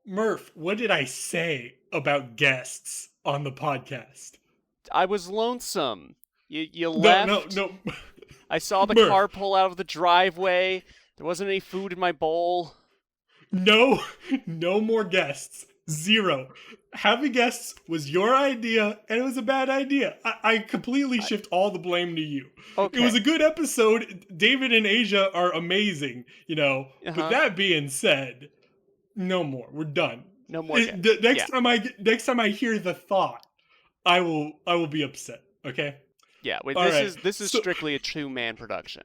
Murph, what did I say about guests on the podcast? I was lonesome. You No, left. no. I saw the Murph. car pull out of the driveway. There wasn't any food in my bowl. No more guests. Zero. Having guests was your idea, and it was a bad idea. I completely shift all the blame to you. Okay. It was a good episode. David and Asia are amazing, But that being said, no more. We're done. No more. Next time I hear the thought, I will be upset. Okay. Yeah. Wait, this is strictly a 2-man production.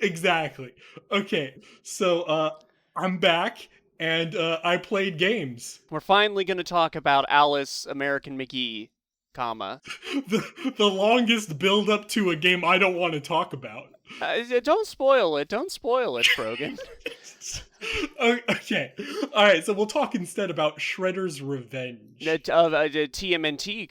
Exactly. Okay. So I'm back, and I played games. We're finally going to talk about Alice American Mcgee, the longest build up to a game I don't want to talk about. Don't spoil it. Don't spoil it, Brogan. Okay. All right. So we'll talk instead about Shredder's Revenge. TMNT,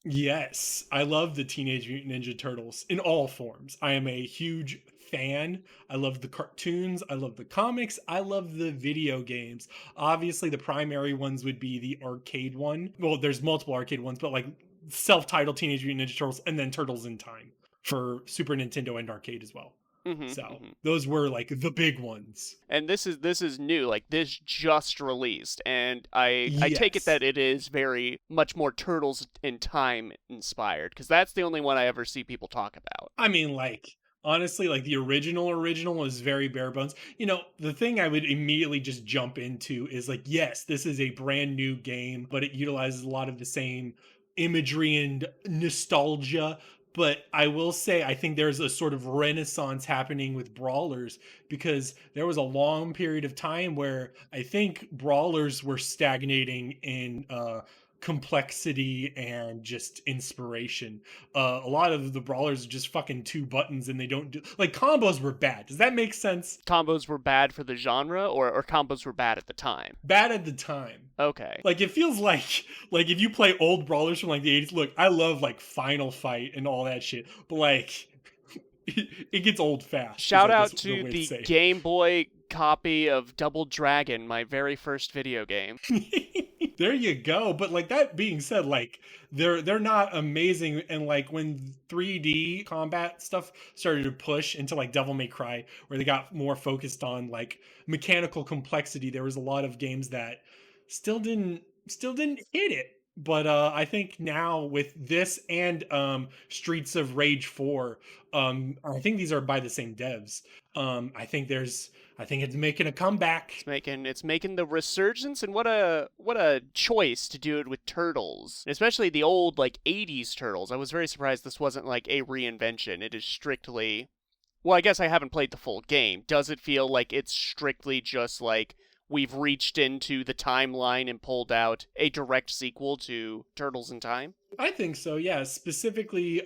Yes, I love the Teenage Mutant Ninja Turtles in all forms. I am a huge fan. I love the cartoons. I love the comics. I love the video games. Obviously, the primary ones would be the arcade one. Well, there's multiple arcade ones, but like self-titled Teenage Mutant Ninja Turtles and then Turtles in Time for Super Nintendo and arcade as well. Those were like the big ones. And this is new. Like this just released, and I take it that it is very much more Turtles in Time inspired, because that's the only one I ever see people talk about. I mean, like, honestly, like the original is very bare bones. The thing I would immediately just jump into is like, yes, this is a brand new game, but it utilizes a lot of the same imagery and nostalgia. But I will say, I think there's a sort of renaissance happening with brawlers, because there was a long period of time where I think brawlers were stagnating in complexity and just inspiration. A lot of the brawlers are just fucking 2 buttons, and they don't do, like, combos were bad. Does that make sense? Combos were bad for the genre, or combos were bad at the time? Bad at the time. Okay. Like, it feels like if you play old brawlers from like the 80s, look, I love like Final Fight and all that shit, but like it gets old fast. Shout out to the Game Boy copy of Double Dragon, my very first video game. There you go. But like, that being said, like they're not amazing, and like when 3D combat stuff started to push into like Devil May Cry, where they got more focused on like mechanical complexity, there was a lot of games that still didn't hit it. But I think now with this and Streets of Rage 4, I think these are by the same devs. I think it's making a comeback. It's making the resurgence, and what a choice to do it with Turtles, especially the old like 80s Turtles. I was very surprised this wasn't like a reinvention. It is strictly, well, I guess I haven't played the full game. Does it feel like it's strictly just like we've reached into the timeline and pulled out a direct sequel to Turtles in Time? I think so, yeah. Specifically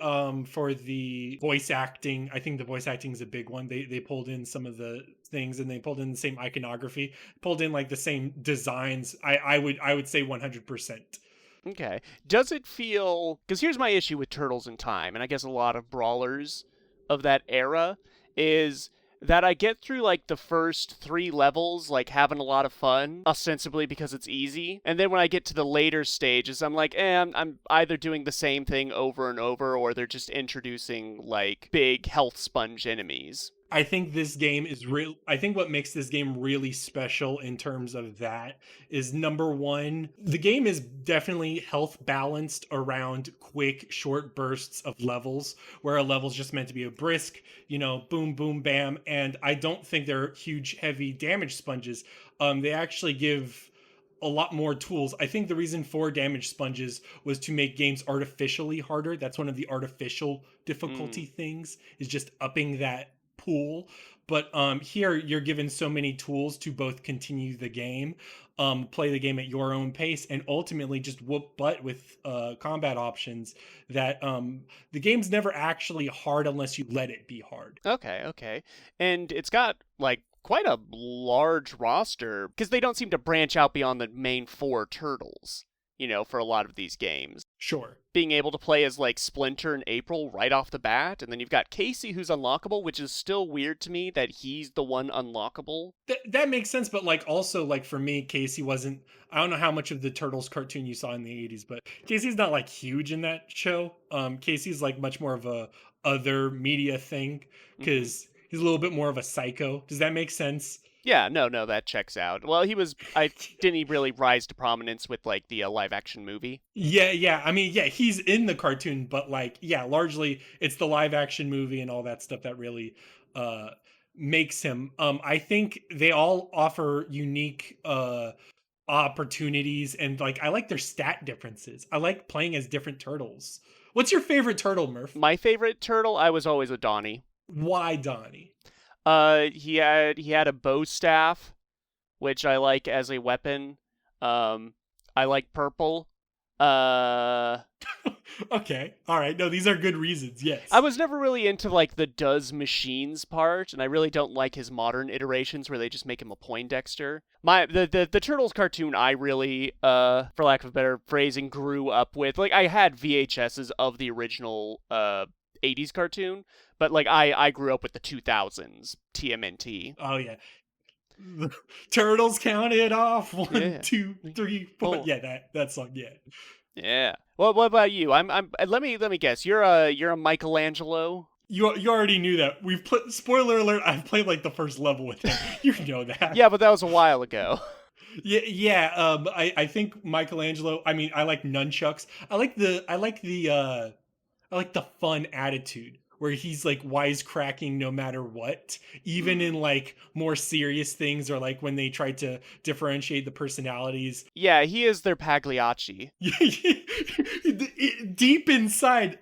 for the voice acting, I think the voice acting is a big one. They pulled in some of the things, and they pulled in the same iconography, pulled in like the same designs. I would say 100%. Okay. Does it feel, because here's my issue with Turtles in Time, and I guess a lot of brawlers of that era, is that I get through like the first 3 levels like having a lot of fun, ostensibly because it's easy, and then when I get to the later stages, I'm like, I'm either doing the same thing over and over, or they're just introducing like big health sponge enemies. I think this game is real. I think what makes this game really special in terms of that is, number one, the game is definitely health balanced around quick, short bursts of levels, where a level's just meant to be a brisk, boom, boom, bam. And I don't think they're huge, heavy damage sponges. They actually give a lot more tools. I think the reason for damage sponges was to make games artificially harder. That's one of the artificial difficulty things, is just upping that pool. But here you're given so many tools to both continue the game, play the game at your own pace, and ultimately just whoop butt with combat options that the game's never actually hard unless you let it be hard. Okay, okay. And it's got like quite a large roster because they don't seem to branch out beyond the main four turtles, for a lot of these games. Sure. Being able to play as like Splinter and April right off the bat, and then you've got Casey who's unlockable, which is still weird to me that he's the one unlockable. That makes sense, but like also like for me, Casey wasn't. I don't know how much of the Turtles cartoon you saw in the '80s, but Casey's not like huge in that show. Casey's like much more of a other media thing because he's a little bit more of a psycho. Does that make sense? Yeah, no, that checks out. Well, didn't he really rise to prominence with like the live action movie? Yeah. I mean, yeah, he's in the cartoon, but like, yeah, largely it's the live action movie and all that stuff that really makes him. I think they all offer unique opportunities, and like I like their stat differences. I like playing as different turtles. What's your favorite turtle, Murph? My favorite turtle, I was always a Donnie. Why Donnie? He had a bow staff, which I like as a weapon. I like purple. Okay, all right. No, these are good reasons. Yes. I was never really into like the does machines part, and I really don't like his modern iterations where they just make him a Poindexter. The Turtles cartoon I really, for lack of a better phrasing, grew up with. Like I had VHSs of the original 80s cartoon, but like I grew up with the 2000s TMNT. Oh yeah. Turtles counted off 1, Yeah. 2, 3, 4. Oh. Yeah, that song. Yeah. Yeah. Well, what about you? I'm. Let me guess. You're a Michelangelo. You already knew that. We've put spoiler alert. I've played like the first level with him. You know that. Yeah, but that was a while ago. Yeah. I think Michelangelo. I mean, I like nunchucks. I like the fun attitude where he's like wisecracking no matter what, even in like more serious things, or like when they try to differentiate the personalities. Yeah, he is their Pagliacci. Deep inside,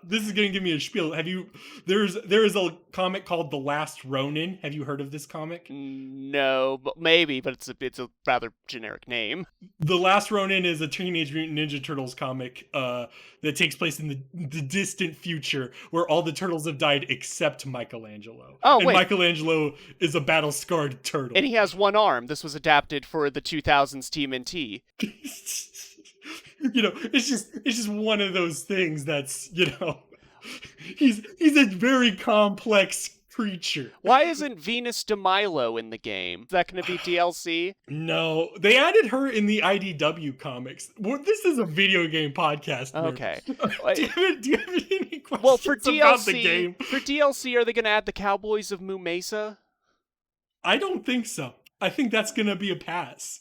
this is gonna give me a spiel. There is a comic called The Last Ronin. Have you heard of this comic? No, but maybe, but it's a rather generic name. The Last Ronin is a Teenage Mutant Ninja Turtles comic that takes place in the distant future, where all the turtles have died except Michelangelo. Oh, and wait. Michelangelo is a battle-scarred turtle. And he has one arm. This was adapted for the 2000s TMNT. It's just one of those things that's, he's a very complex creature. Why isn't Venus de Milo in the game? Is that going to be DLC? No, they added her in the IDW comics. Well, this is a video game podcast. Okay. Do you have any questions Well, for about the game? DLC, are they going to add the Cowboys of Moo Mesa? I don't think so. I think that's gonna be a pass.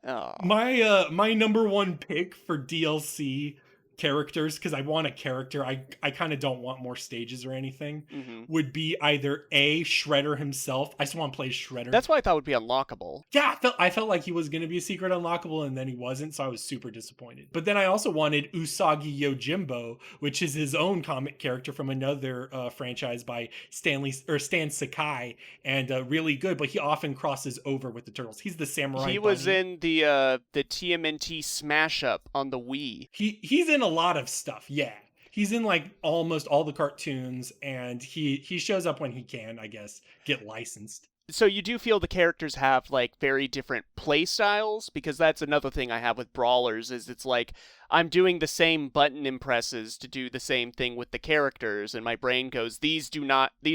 Oh. My number one pick for DLC characters, because I want a character, I kind of don't want more stages or anything, would be either A, Shredder himself. I just want to play Shredder. That's what I thought would be unlockable. Yeah, I felt like he was going to be a secret unlockable, and then he wasn't, so I was super disappointed. But then I also wanted Usagi Yojimbo, which is his own comic character from another franchise by Stan Sakai, and really good, but he often crosses over with the Turtles. He's the samurai He was bunny. in the TMNT Smash Up on the Wii. He's in a lot of stuff, yeah. He's in like almost all the cartoons, and he shows up when he can, I guess, get licensed. So you do feel the characters have like very different play styles, because that's another thing I have with brawlers is it's like I'm doing the same button impresses to do the same thing with the characters, and my brain goes, these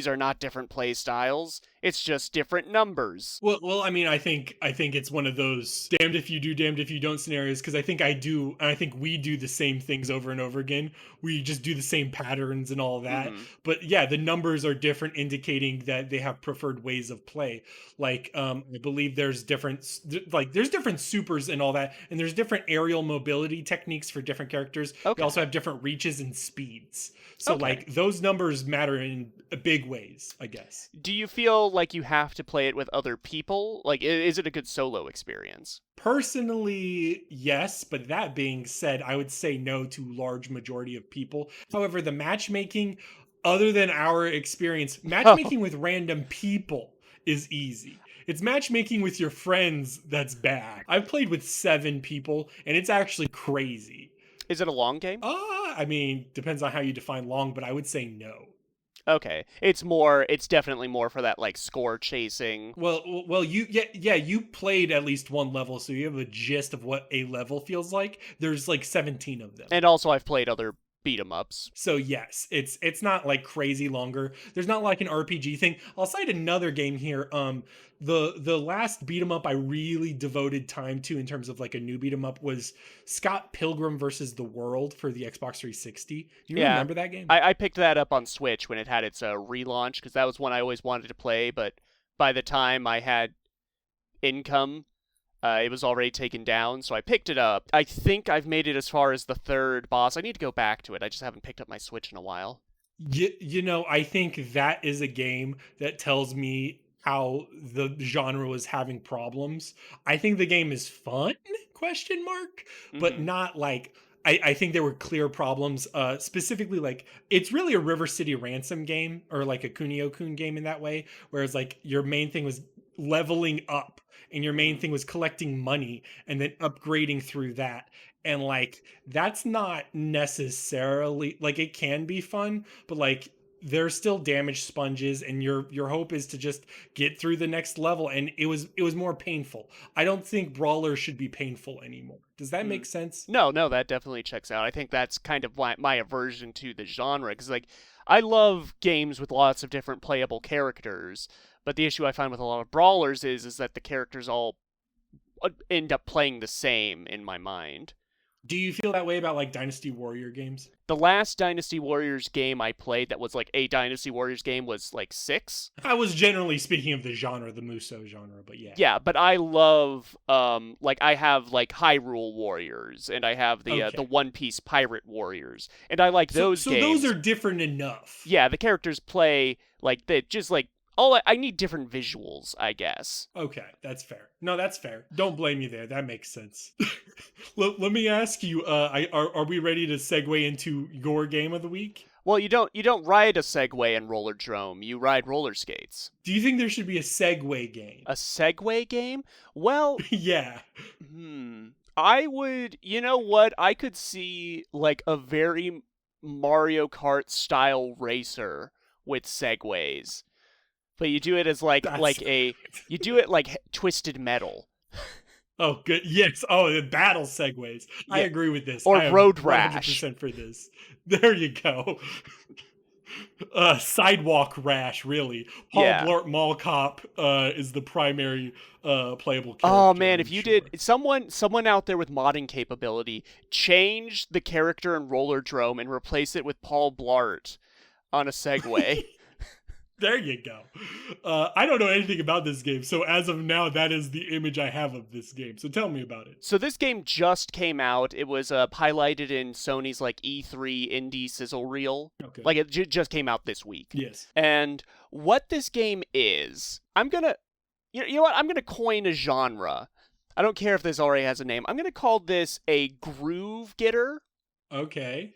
are not different play styles. It's just different numbers. Well, I mean, I think it's one of those damned if you do, damned if you don't scenarios, because I think I do, and I think we do the same things over and over again. We just do the same patterns and all that. But yeah, the numbers are different, indicating that they have preferred ways of play. Like, I believe there's different supers and all that, and there's different aerial mobility techniques for different characters. Okay. They also have different reaches and speeds. So Okay. like those numbers matter in big ways, I guess. Do you feel like you have to play it with other people? Like, is it a good solo experience? Personally, yes, but that being said, I would say no to large majority of people. However, the matchmaking other than our experience, matchmaking with random people is easy. It's matchmaking with your friends that's bad. I've played with 7 people, and it's actually crazy. Is it a long game? I mean, depends on how you define long, but I would say no. Okay, it's definitely more for that like score chasing. Well, you played at least one level, so you have a gist of what a level feels like. There's like 17 of them. And also I've played other beat 'em ups. So yes, it's not like crazy longer. There's not like an RPG thing. I'll cite another game here. The last beat 'em up I really devoted time to in terms of like a new beat 'em up was Scott Pilgrim versus the World for the Xbox 360. You remember that game? I picked that up on Switch when it had its relaunch, because that was one I always wanted to play, but by the time I had income, it was already taken down, so I picked it up. I think I've made it as far as the 3rd boss. I need to go back to it. I just haven't picked up my Switch in a while. You know, I think that is a game that tells me how the genre was having problems. I think the game is fun, question mark, but not like I think there were clear problems. Specifically, like it's really a River City Ransom game or like a Kunio-kun game in that way, whereas like your main thing was leveling up and your main thing was collecting money and then upgrading through that. And like that's not necessarily like it can be fun, but like there's still damage sponges and your hope is to just get through the next level, and it was more painful. I don't think brawlers should be painful anymore. Does that make sense? No, that definitely checks out. I think that's kind of my aversion to the genre, because like I love games with lots of different playable characters, but the issue I find with a lot of brawlers is that the characters all end up playing the same in my mind. Do you feel that way about like Dynasty Warrior games? The last Dynasty Warriors game I played that was like a Dynasty Warriors game was like 6. I was generally speaking of the genre, the Muso genre, but yeah. Yeah, but I love like I have like Hyrule Warriors and I have the One Piece Pirate Warriors, and I like those games. So those are different enough. Yeah, the characters play like they just like I need different visuals, I guess. Okay, that's fair. No, that's fair. Don't blame me there. That makes sense. Let me ask you, are we ready to segue into your game of the week? Well, you don't ride a Segway in Rollerdrome. You ride roller skates. Do you think there should be a Segway game? A Segway game? Well, yeah. I would, you know what? I could see like a very Mario Kart style racer with Segways. But you do it as you do it like Twisted Metal. Oh, good. Yes. Oh, the battle segues. Yeah. I agree with this. Or Road Rash. 100% for this. There you go. Sidewalk Rash, really. Paul Blart Mall Cop is the primary playable character. Oh man, if you did someone out there with modding capability, change the character in Rollerdrome and replace it with Paul Blart on a Segway. There you go. I don't know anything about this game, so as of now, that is the image I have of this game. So tell me about it. So this game just came out. It was highlighted in Sony's like E3 indie sizzle reel. Okay. Like it just came out this week. Yes. And what this game is, I'm gonna, you know what? I'm gonna coin a genre. I don't care if this already has a name. I'm gonna call this a groove getter. Okay.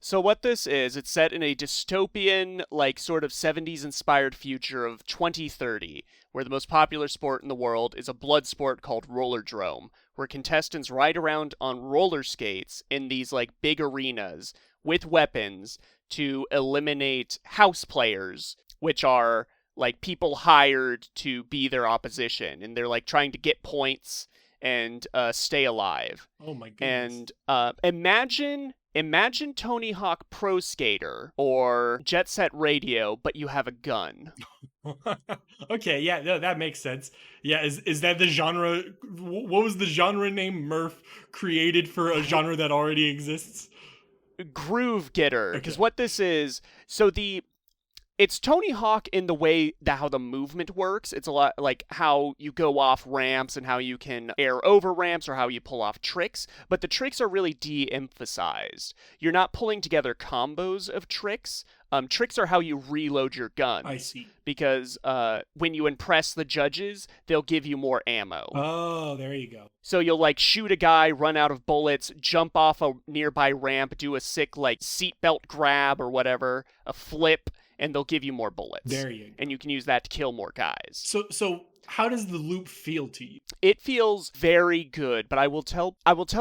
So what this is, it's set in a dystopian, like, sort of 70s inspired future of 2030, where the most popular sport in the world is a blood sport called Rollerdrome, where contestants ride around on roller skates in these, like, big arenas with weapons to eliminate house players, which are, like, people hired to be their opposition, and they're, like, trying to get points and stay alive. Oh my goodness. And imagine Tony Hawk Pro Skater or Jet Set Radio, but you have a gun. Okay, yeah, no, that makes sense. Yeah, is that the genre? What was the genre name Murph created for a genre that already exists? Groove Getter, because what this is, so It's Tony Hawk in the way that how the movement works. It's a lot like how you go off ramps and how you can air over ramps or how you pull off tricks, but the tricks are really de-emphasized. You're not pulling together combos of tricks. Tricks are how you reload your gun. I see. Because when you impress the judges, they'll give you more ammo. Oh, there you go. So you'll like shoot a guy, run out of bullets, jump off a nearby ramp, do a sick like seatbelt grab or whatever, a flip, and they'll give you more bullets. There you go. And you can use that to kill more guys. So how does the loop feel to you? It feels very good, but I will tell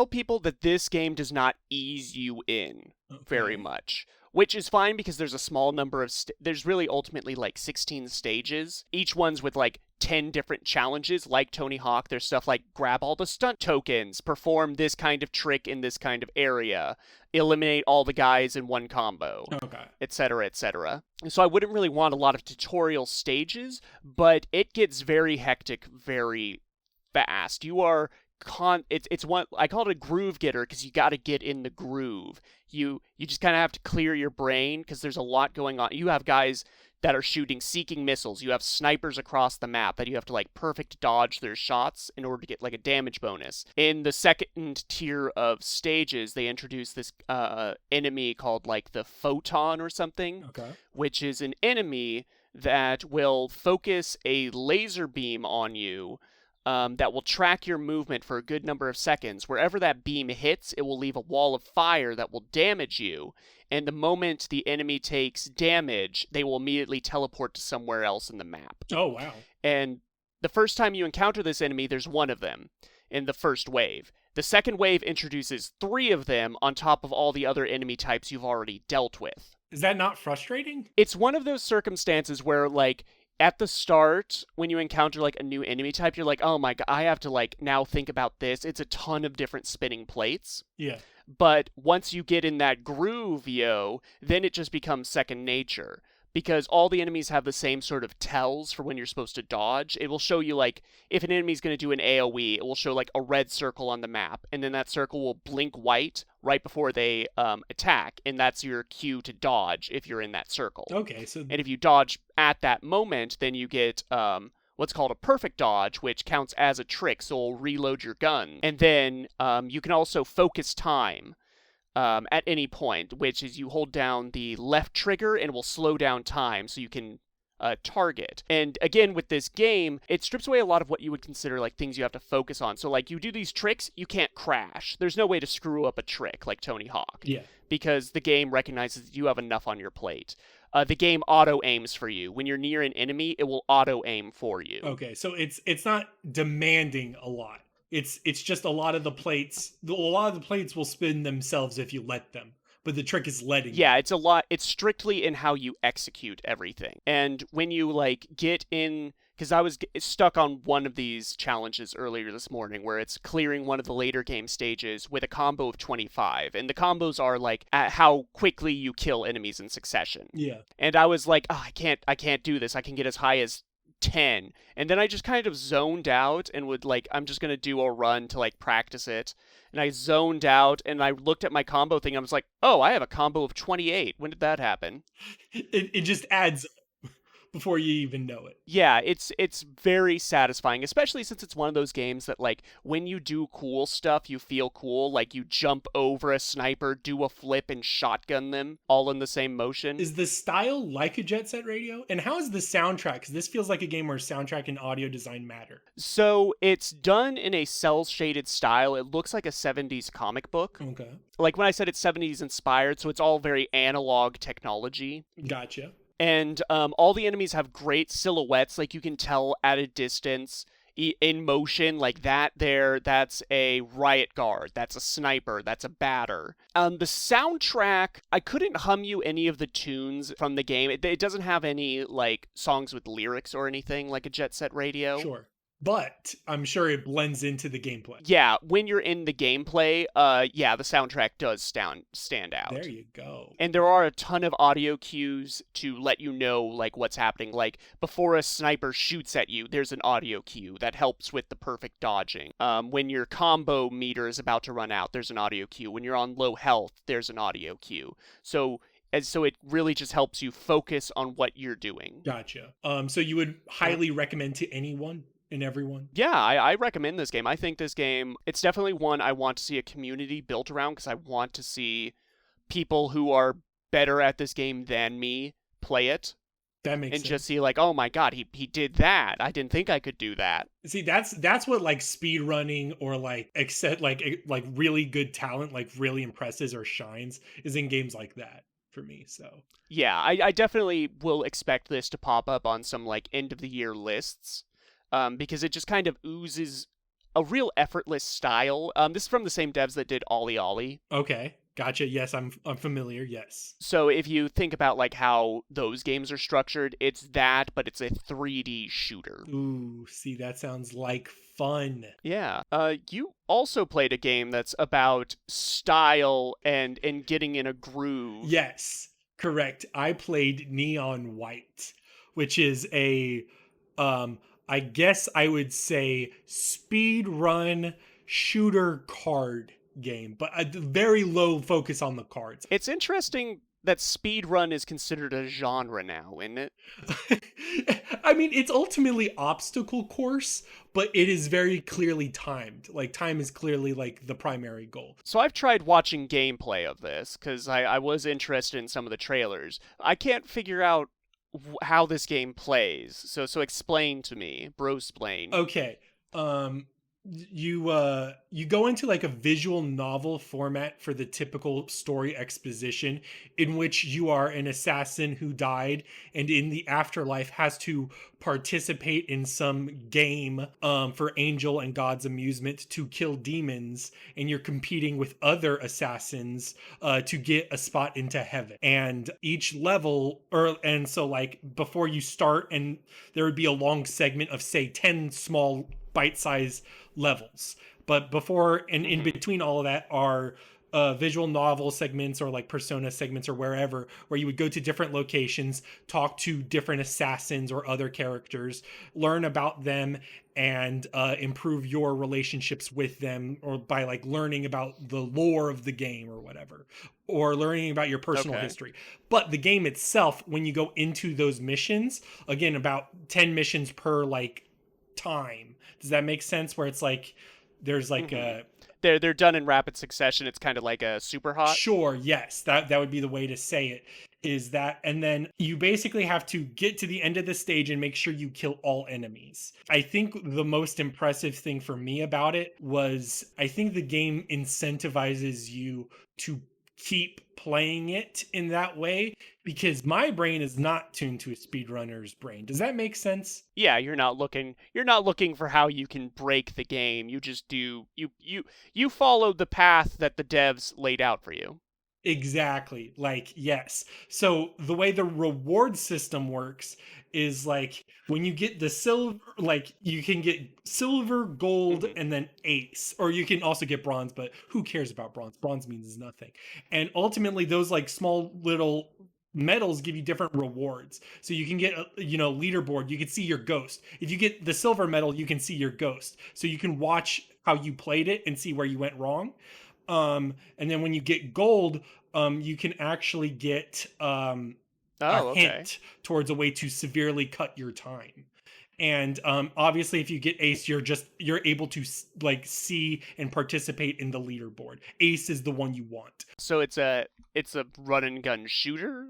people that this game does not ease you in very much. Which is fine because there's a small number of there's really ultimately like 16 stages. Each one's with like 10 different challenges like Tony Hawk. There's stuff like grab all the stunt tokens, perform this kind of trick in this kind of area, eliminate all the guys in one combo, etc., etc. So I wouldn't really want a lot of tutorial stages, but it gets very hectic very fast. You are it's one, I call it a groove getter because you got to get in the groove. You just kind of have to clear your brain because there's a lot going on. You have guys that are shooting seeking missiles. You have snipers across the map that you have to like perfect dodge their shots in order to get like a damage bonus. In the second tier of stages, they introduce this enemy called like the Photon or something, which is an enemy that will focus a laser beam on you. That will track your movement for a good number of seconds. Wherever that beam hits, it will leave a wall of fire that will damage you. And the moment the enemy takes damage, they will immediately teleport to somewhere else in the map. Oh, wow. And the first time you encounter this enemy, there's one of them in the first wave. The second wave introduces 3 of them on top of all the other enemy types you've already dealt with. Is that not frustrating? It's one of those circumstances where, like, at the start, when you encounter, like, a new enemy type, you're like, oh my god, I have to, like, now think about this. It's a ton of different spinning plates. Yeah. But once you get in that groove, then it just becomes second nature. Because all the enemies have the same sort of tells for when you're supposed to dodge. It will show you, like, if an enemy's going to do an AoE, it will show, like, a red circle on the map. And then that circle will blink white right before they attack. And that's your cue to dodge if you're in that circle. Okay, so... And if you dodge at that moment, then you get what's called a perfect dodge, which counts as a trick, so it'll reload your gun. And then you can also focus time. At any point, which is you hold down the left trigger and it will slow down time so you can target. And again, with this game, it strips away a lot of what you would consider like things you have to focus on. So like you do these tricks, you can't crash. There's no way to screw up a trick like Tony Hawk. Yeah. Because the game recognizes that you have enough on your plate. The game auto-aims for you. When you're near an enemy, it will auto-aim for you. Okay, so it's not demanding a lot. It's just a lot of the plates will spin themselves if you let them. But the trick is letting. Yeah, it's a lot. It's strictly in how you execute everything. And when you like get in, because I was stuck on one of these challenges earlier this morning where it's clearing one of the later game stages with a combo of 25. And the combos are like at how quickly you kill enemies in succession. Yeah. And I was like, oh, I can't do this. I can get as high as 10, and then I just kind of zoned out and would like, I'm just gonna do a run to like practice it, and I zoned out and I looked at my combo thing. I was like, oh, I have a combo of 28. When did that happen? It just adds before you even know it. Yeah, it's very satisfying, especially since it's one of those games that like when you do cool stuff, you feel cool. Like you jump over a sniper, do a flip, and shotgun them all in the same motion. Is the style like a Jet Set Radio? And how is the soundtrack? Because this feels like a game where soundtrack and audio design matter. So it's done in a cel-shaded style. It looks like a 70s comic book. Okay. Like when I said it's 70s inspired, so it's all very analog technology. Gotcha. And all the enemies have great silhouettes, like you can tell at a distance in motion, like that's a riot guard, that's a sniper, that's a batter. The soundtrack, I couldn't hum you any of the tunes from the game. It doesn't have any like songs with lyrics or anything like a Jet Set Radio. Sure. But I'm sure it blends into the gameplay. Yeah, when you're in the gameplay, the soundtrack does stand out. There you go. And there are a ton of audio cues to let you know, like, what's happening. Like, before a sniper shoots at you, there's an audio cue that helps with the perfect dodging. When your combo meter is about to run out, there's an audio cue. When you're on low health, there's an audio cue. So And so it really just helps you focus on what you're doing. Gotcha. So you would highly recommend to anyone and everyone? Yeah, I recommend this game. I think this game, it's definitely one I want to see a community built around because I want to see people who are better at this game than me play it That makes and sense. just see like, oh my god, he did that. I didn't think I could do that. See, that's what like speed running or like except like really good talent like really impresses or shines is in games like that for me. So Yeah, I definitely will expect this to pop up on some like end of the year lists, because it just kind of oozes a real effortless style. This is from the same devs that did Ollie Ollie. okay, gotcha. Yes, I'm familiar. Yes. So if you think about like how those games are structured, it's that, but it's a 3D shooter. Ooh, see, that sounds like fun. Yeah. You also played a game that's about style and getting in a groove. Yes, correct. I played Neon White, which is a um I guess I would say speed run shooter card game, but a very low focus on the cards. It's interesting that speedrun is considered a genre now, isn't it? I mean, it's ultimately obstacle course, but it is very clearly timed. Like time is clearly like the primary goal. So I've tried watching gameplay of this because I was interested in some of the trailers. I can't figure out how this game plays. So explain to me, brosplain. Okay. You go into like a visual novel format for the typical story exposition in which you are an assassin who died and in the afterlife has to participate in some game for angel and god's amusement to kill demons, and you're competing with other assassins to get a spot into heaven. And each level and so like before you start, and there would be a long segment of say 10 small bite-sized levels, but before and in between all of that are visual novel segments or like persona segments or wherever, where you would go to different locations, talk to different assassins or other characters, learn about them, and improve your relationships with them, or by like learning about the lore of the game or whatever, or learning about your personal history. But the game itself, when you go into those missions, again, about 10 missions per like time. Does that make sense? Where it's like there's like a they're done in rapid succession. It's kind of like a super hot. sure, yes, that would be the way to say it. Is that, and then you basically have to get to the end of the stage and make sure you kill all enemies. I think the most impressive thing for me about it was I think the game incentivizes you to keep playing it in that way, because my brain is not tuned to a speedrunner's brain. Does that make sense? Yeah, you're not looking for how you can break the game. You just do you follow the path that the devs laid out for you. Exactly. Like, yes. So the way the reward system works is like when you get the silver, like you can get silver, gold, and then ace, or you can also get bronze, but who cares about bronze? Bronze means nothing. And ultimately, those like small little medals give you different rewards. So you can get a leaderboard, you can see your ghost. If you get the silver medal, you can see your ghost. So you can watch how you played it and see where you went wrong. And then when you get gold, you can actually get a hint towards a way to severely cut your time. And obviously, if you get ace, you're able to like see and participate in the leaderboard. Ace is the one you want. So it's a run and gun shooter.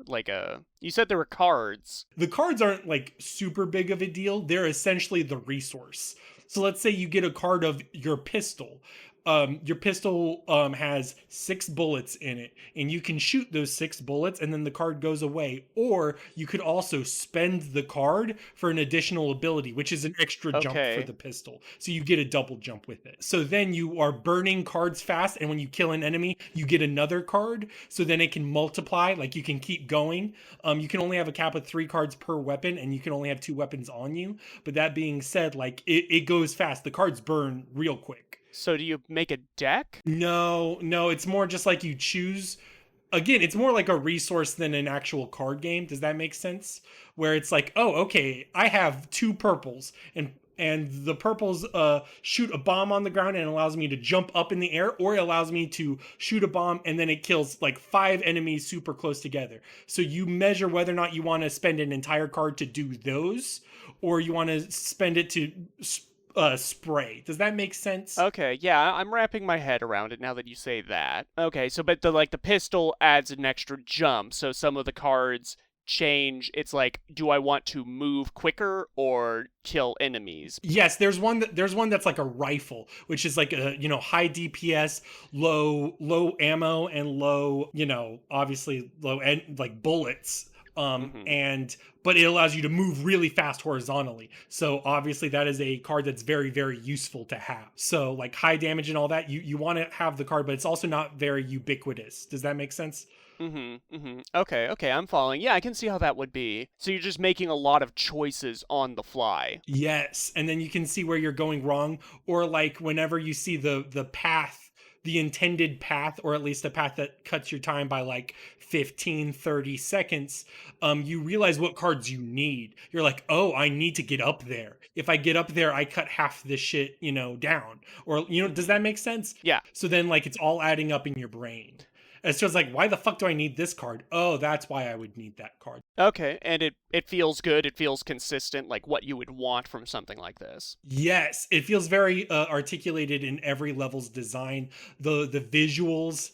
You said there were cards. The cards aren't like super big of a deal. They're essentially the resource. So let's say you get a card of your pistol. Your pistol has 6 bullets in it, and you can shoot those 6 bullets and then the card goes away. Or you could also spend the card for an additional ability, which is an extra jump for the pistol. So you get a double jump with it. So then you are burning cards fast, and when you kill an enemy, you get another card. So then it can multiply, like you can keep going. You can only have a cap of 3 cards per weapon, and you can only have 2 weapons on you. But that being said, like it goes fast. The cards burn real quick. So do you make a deck? No, it's more just like you choose. Again, it's more like a resource than an actual card game. Does that make sense? Where it's like, oh, okay, I have 2 purples, and and the purples shoot a bomb on the ground and allows me to jump up in the air, or it allows me to shoot a bomb and then it kills like 5 enemies super close together. So you measure whether or not you want to spend an entire card to do those, or you want to spend it to spray. Does that make sense? Okay, yeah, I'm wrapping my head around it now that you say that. Okay, so but the pistol adds an extra jump, so some of the cards change. It's like, do I want to move quicker or kill enemies? Yes, there's one that's like a rifle, which is like a, high DPS, low ammo, and low, obviously low like bullets. And but it allows you to move really fast horizontally. So obviously that is a card that's very, very useful to have. So like high damage and all that, you want to have the card, but it's also not very ubiquitous. Does that make sense? Okay, I'm following. Yeah, I can see how that would be. So you're just making a lot of choices on the fly. Yes, and then you can see where you're going wrong, or like whenever you see the path, the intended path, or at least a path that cuts your time by like 15-30 seconds, you realize what cards you need. You're like, oh, I need to get up there. If I get up there, I cut half this shit, down. Or, does that make sense? Yeah. So then like it's all adding up in your brain. It's just like, why the fuck do I need this card? Oh, that's why I would need that card. Okay, and it feels good. It feels consistent, like what you would want from something like this. Yes, it feels very articulated in every level's design. The visuals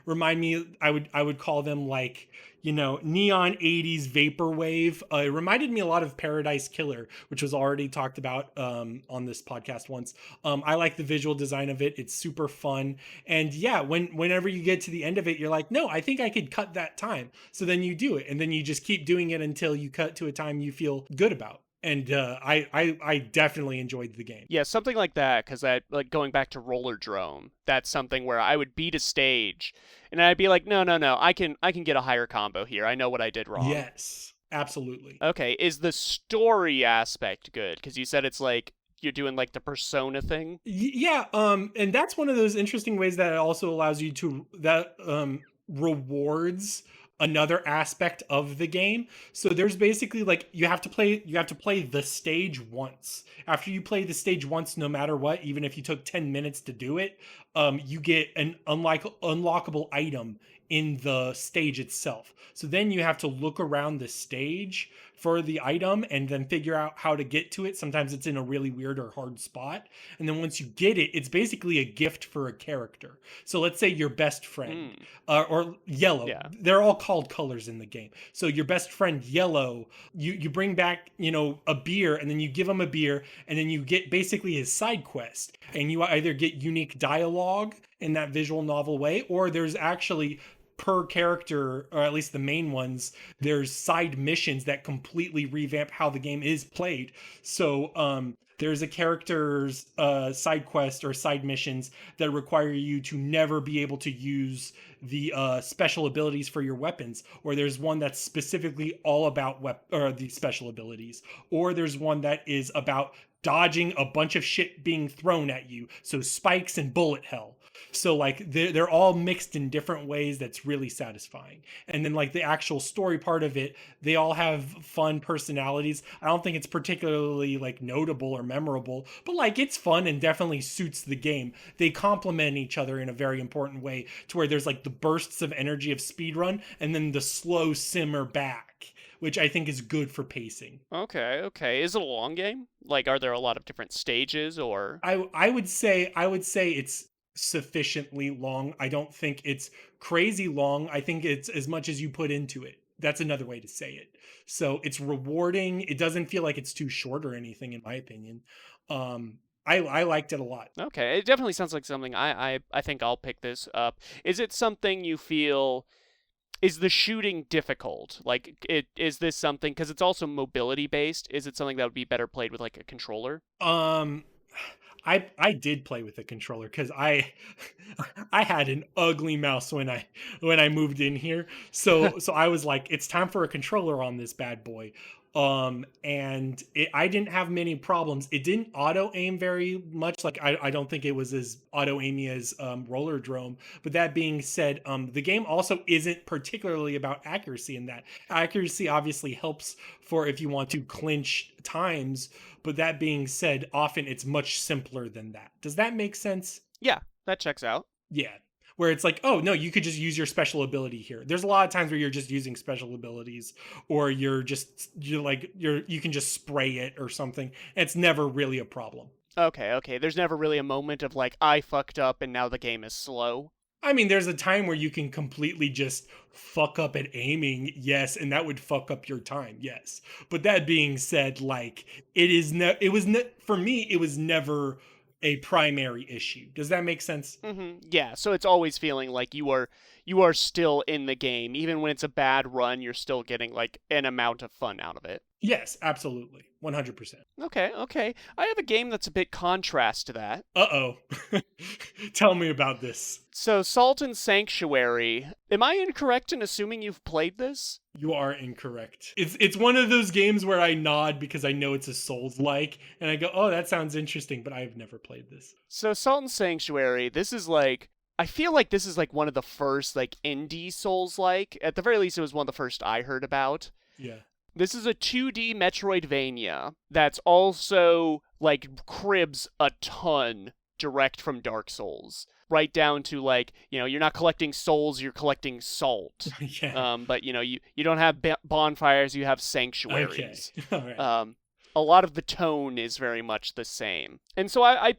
remind me. I would call them like, neon 80s vaporwave. It reminded me a lot of Paradise Killer, which was already talked about on this podcast once. I like the visual design of it. It's super fun. And yeah, whenever you get to the end of it, you're like, no, I think I could cut that time. So then you do it. And then you just keep doing it until you cut to a time you feel good about. And I definitely enjoyed the game. Yeah, something like that, because like going back to Rollerdrome, that's something where I would beat a stage, and I'd be like, no, I can get a higher combo here. I know what I did wrong. Yes, absolutely. Okay, is the story aspect good? Because you said it's like you're doing like the persona thing. Yeah, and that's one of those interesting ways that it also allows you to rewards another aspect of the game. So there's basically like you have to play the stage once. After you play the stage once, no matter what, even if you took 10 minutes to do it, you get an unlockable item in the stage itself. So then you have to look around the stage for the item and then figure out how to get to it. Sometimes it's in a really weird or hard spot. And then once you get it, it's basically a gift for a character. So let's say your best friend or Yellow. Yeah. They're all called colors in the game. So your best friend Yellow, you bring back, a beer, and then you give him a beer, and then you get basically his side quest. And you either get unique dialogue in that visual novel way, or there's actually per character, or at least the main ones, there's side missions that completely revamp how the game is played. So there's a character's side quest or side missions that require you to never be able to use the special abilities for your weapons, or there's one that's specifically all about the special abilities, or there's one that is about dodging a bunch of shit being thrown at you, so spikes and bullet hell. So like they're all mixed in different ways that's really satisfying. And then like the actual story part of it, they all have fun personalities. I don't think it's particularly like notable or memorable, but like it's fun and definitely suits the game. They complement each other in a very important way, to where there's like the bursts of energy of speedrun and then the slow simmer back, which I think is good for pacing. Okay. Is it a long game? Like, are there a lot of different stages, or? I would say it's sufficiently long. I don't think it's crazy long. I think it's as much as you put into it. That's another way to say it. So it's rewarding. It doesn't feel like it's too short or anything, in my opinion. I liked it a lot. Okay, it definitely sounds like something I think I'll pick this up. Is it something you feel? Is the shooting difficult? Like, is this something, because it's also mobility based? Is it something that would be better played with like a controller? I did play with a controller because I had an ugly mouse when I moved in here. So I was like, it's time for a controller on this bad boy. And I didn't have many problems. It didn't auto aim very much. Like I don't think it was as auto aimy as Rollerdrome. But that being said, the game also isn't particularly about accuracy in that. Accuracy obviously helps for if you want to clinch times. But that being said, often it's much simpler than that. Does that make sense? Yeah, that checks out. Yeah. Where it's like, oh no, you could just use your special ability here. There's a lot of times where you're just using special abilities, or you can just spray it or something. It's never really a problem. Okay. There's never really a moment of like, I fucked up and now the game is slow. I mean, there's a time where you can completely just fuck up at aiming, yes, and that would fuck up your time, yes. But that being said, like for me, it was never a primary issue. Does that make sense? Yeah, so it's always feeling like you are still in the game. Even when it's a bad run, you're still getting like an amount of fun out of it. Yes, absolutely. 100%. Okay. I have a game that's a bit contrast to that. Uh-oh. Tell me about this. So, Salt and Sanctuary. Am I incorrect in assuming you've played this? You are incorrect. It's one of those games where I nod because I know it's a Souls-like, and I go, oh, that sounds interesting, but I've never played this. So, Salt and Sanctuary, this is like... I feel like this is like one of the first like indie Souls-like. At the very least, it was one of the first I heard about. Yeah. This is a 2D Metroidvania that's also, like, cribs a ton direct from Dark Souls. Right down to, like, you're not collecting souls, you're collecting salt. Yeah. But, you don't have bonfires, you have sanctuaries. Okay. All right. A lot of the tone is very much the same. And so I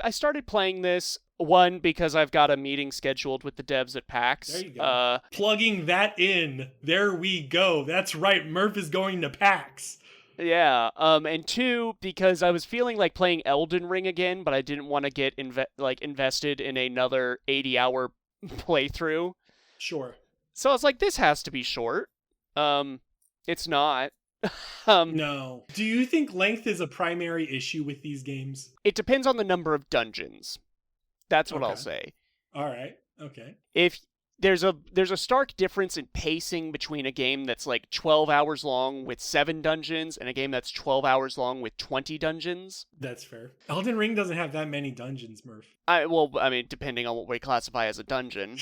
started playing this, one, because I've got a meeting scheduled with the devs at PAX. There you go. Plugging that in. There we go. That's right. Murph is going to PAX. Yeah. And two, because I was feeling like playing Elden Ring again, but I didn't want to get invested in another 80-hour playthrough. Sure. So I was like, this has to be short. It's not. No. Do you think length is a primary issue with these games? It depends on the number of dungeons. That's what I'll say. All right. Okay. If there's a stark difference in pacing between a game that's like 12 hours long with 7 dungeons and a game that's 12 hours long with 20 dungeons. That's fair. Elden Ring doesn't have that many dungeons, Murph. I mean, depending on what we classify as a dungeon.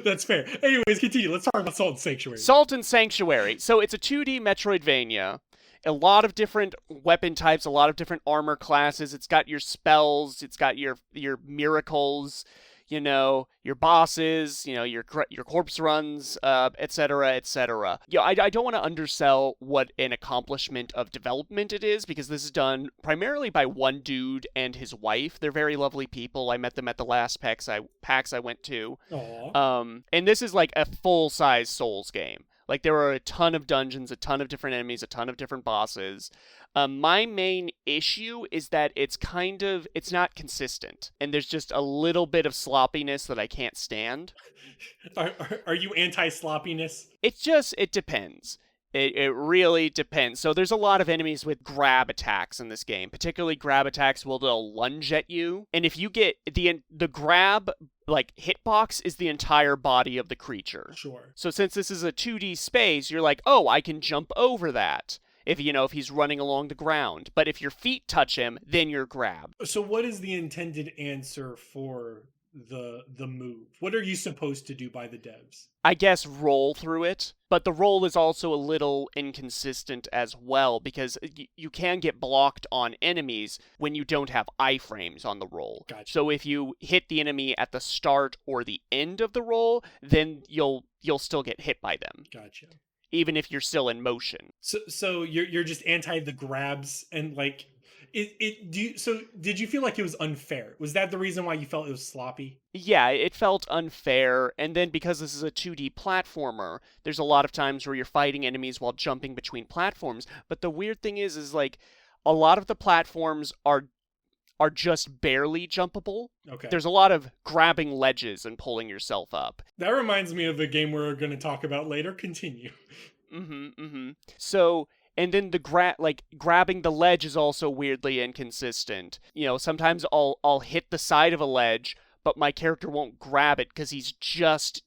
That's fair. Anyways, continue. Let's talk about Salt and Sanctuary. Salt and Sanctuary. So it's a 2D Metroidvania. A lot of different weapon types, a lot of different armor classes. It's got your spells, it's got your miracles, your bosses, your corpse runs, etc., etc. I don't want to undersell what an accomplishment of development it is, because this is done primarily by one dude and his wife. They're very lovely people. I met them at the last PAX I went to. Aww. And this is like a full-size Souls game. Like, there are a ton of dungeons, a ton of different enemies, a ton of different bosses. My main issue is that it's not consistent. And there's just a little bit of sloppiness that I can't stand. Are you anti-sloppiness? It depends. It really depends. So there's a lot of enemies with grab attacks in this game. Particularly grab attacks they'll lunge at you. And if you get the grab hitbox is the entire body of the creature. Sure. So since this is a 2D space, you're like, oh, I can jump over that. If he's running along the ground. But if your feet touch him, then you're grabbed. So what is the intended answer for the move? What are you supposed to do by the devs? I guess roll through it, but the roll is also a little inconsistent as well, because you can get blocked on enemies when you don't have iframes on the roll. Gotcha. So if you hit the enemy at the start or the end of the roll, then you'll still get hit by them. Gotcha. Even if you're still in motion. So you're just anti the grabs and like did you feel like it was unfair? Was that the reason why you felt it was sloppy? Yeah, it felt unfair, and then because this is a 2D platformer, there's a lot of times where you're fighting enemies while jumping between platforms, but the weird thing is like a lot of the platforms are just barely jumpable. Okay. There's a lot of grabbing ledges and pulling yourself up. That reminds me of a game we're going to talk about later. Continue. So, and then grabbing the ledge is also weirdly inconsistent. Sometimes I'll hit the side of a ledge, but my character won't grab it because he's just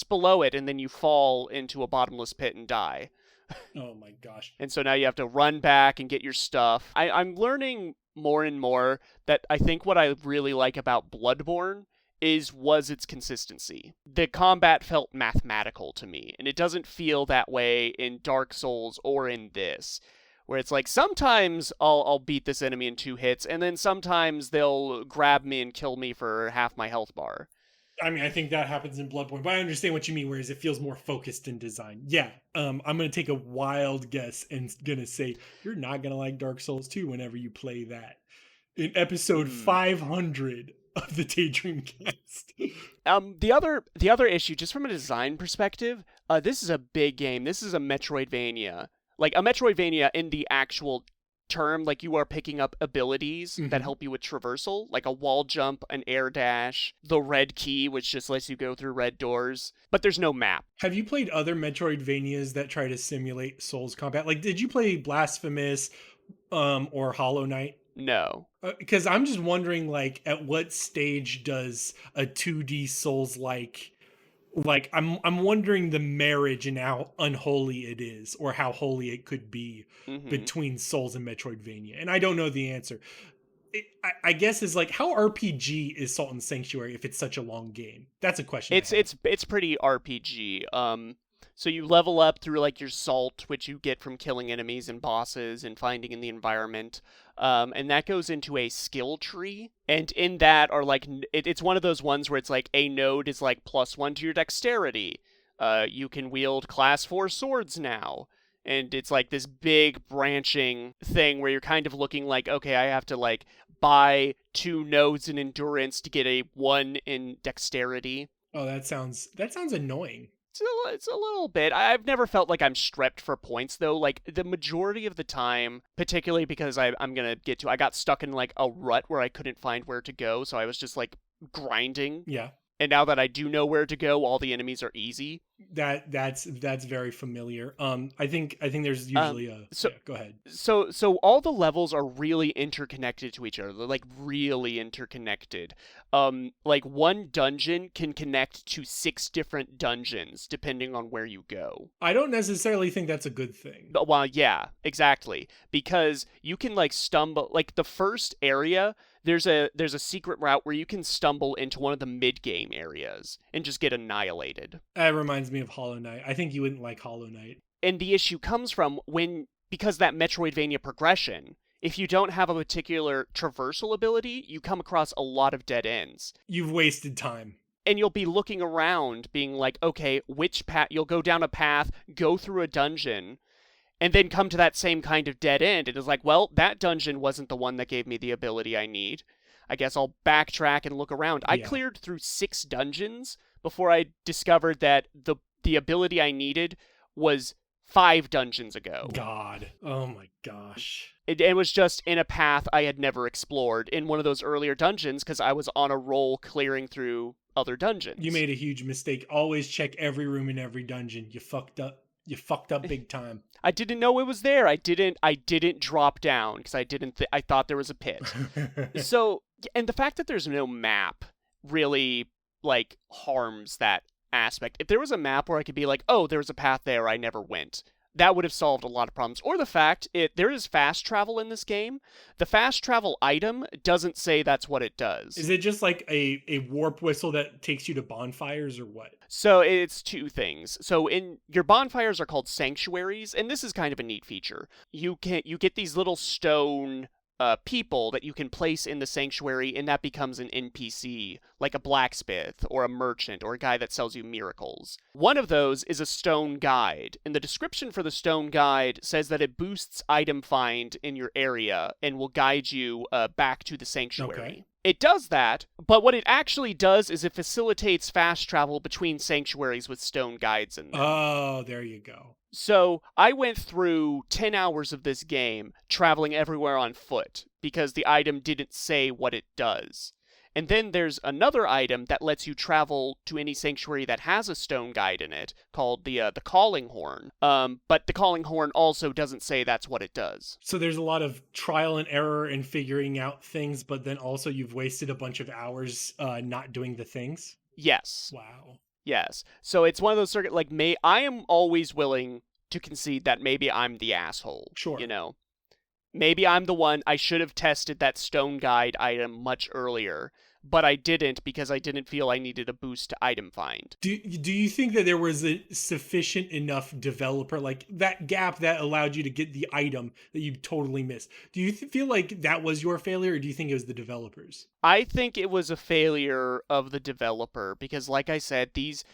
below it, and then you fall into a bottomless pit and die. Oh my gosh. And so now you have to run back and get your stuff. I'm learning more and more that I think what I really like about Bloodborne was its consistency. The combat felt mathematical to me, and it doesn't feel that way in Dark Souls or in this, where it's like sometimes I'll beat this enemy in 2 hits, and then sometimes they'll grab me and kill me for half my health bar. I mean, I think that happens in Bloodborne, but I understand what you mean, whereas it feels more focused in design. Yeah, I'm going to take a wild guess and going to say you're not going to like Dark Souls 2 whenever you play that. In episode 500 of the Daydream Cast. The other issue, just from a design perspective, this is a big game. This is a Metroidvania. Like, a Metroidvania in the actual term, like you are picking up abilities that help you with traversal, like a wall jump, an air dash, the red key, which just lets you go through red doors, but there's no map. Have you played other Metroidvanias that try to simulate Souls combat? Like, did you play Blasphemous or Hollow Knight? No. Because I'm just wondering, like, at what stage does a 2D Souls like I'm wondering the marriage and how unholy it is, or how holy it could be between Souls and Metroidvania. And I don't know the answer. I guess is like, how RPG is Salt and Sanctuary if it's such a long game? That's a question. It's pretty RPG. So you level up through like your salt, which you get from killing enemies and bosses and finding in the environment. And that goes into a skill tree. And in that are like, it's one of those ones where it's like a node is like +1 to your dexterity. You can wield class 4 swords now. And it's like this big branching thing where you're kind of looking like, okay, I have to like buy 2 nodes in endurance to get a 1 in dexterity. Oh, that sounds annoying. It's a little bit. I've never felt like I'm strapped for points, though. Like, the majority of the time, particularly because I'm going to get to... I got stuck in, like, a rut where I couldn't find where to go, so I was just, like, grinding. Yeah. And now that I do know where to go, all the enemies are easy. That's very familiar. I think there's usually go ahead. So all the levels are really interconnected to each other. They're like really interconnected. Like one dungeon can connect to 6 different dungeons depending on where you go. I don't necessarily think that's a good thing. Well, yeah, exactly. Because you can like stumble, like the first area, there's a secret route where you can stumble into one of the mid-game areas and just get annihilated. That reminds me of Hollow Knight. I think you wouldn't like Hollow Knight. And the issue comes from because that Metroidvania progression, if you don't have a particular traversal ability, you come across a lot of dead ends. You've wasted time. And you'll be looking around being like, okay, which path? You'll go down a path, go through a dungeon, and then come to that same kind of dead end. It is like, well, that dungeon wasn't the one that gave me the ability I need. I guess I'll backtrack and look around. I cleared through 6 dungeons before I discovered that the ability I needed was 5 dungeons ago. God. Oh my gosh. It was just in a path I had never explored in one of those earlier dungeons because I was on a roll clearing through other dungeons. You made a huge mistake. Always check every room in every dungeon. You fucked up. You fucked up big time. I didn't know it was there. I didn't drop down because I thought there was a pit. So, and the fact that there's no map really like harms that aspect. If there was a map where I could be like, oh, there's a path there I never went, that would have solved a lot of problems. Or the fact there is fast travel in this game. The fast travel item doesn't say that's what it does. Is it just like a warp whistle that takes you to bonfires or what? So it's 2 things. So in your bonfires are called sanctuaries, and this is kind of a neat feature. You get these little stone people that you can place in the sanctuary, and that becomes an NPC, like a blacksmith or a merchant or a guy that sells you miracles. One of those is a stone guide, and the description for the stone guide says that it boosts item find in your area and will guide you back to the sanctuary. Okay. It does that, but what it actually does is it facilitates fast travel between sanctuaries with stone guides in them. Oh, there you go. So I went through 10 hours of this game traveling everywhere on foot because the item didn't say what it does. And then there's another item that lets you travel to any sanctuary that has a stone guide in it called the calling horn. But the calling horn also doesn't say that's what it does. So there's a lot of trial and error in figuring out things, but then also you've wasted a bunch of hours not doing the things? Yes. Wow. Yes. So it's one of those I am always willing to concede that maybe I'm the asshole. Sure. Maybe I'm the one. I should have tested that stone guide item much earlier, but I didn't because I didn't feel I needed a boost to item find. Do you think that there was a sufficient enough developer, like that gap that allowed you to get the item that you totally missed? Do you feel like that was your failure, or do you think it was the developers? I think it was a failure of the developer because, like I said, these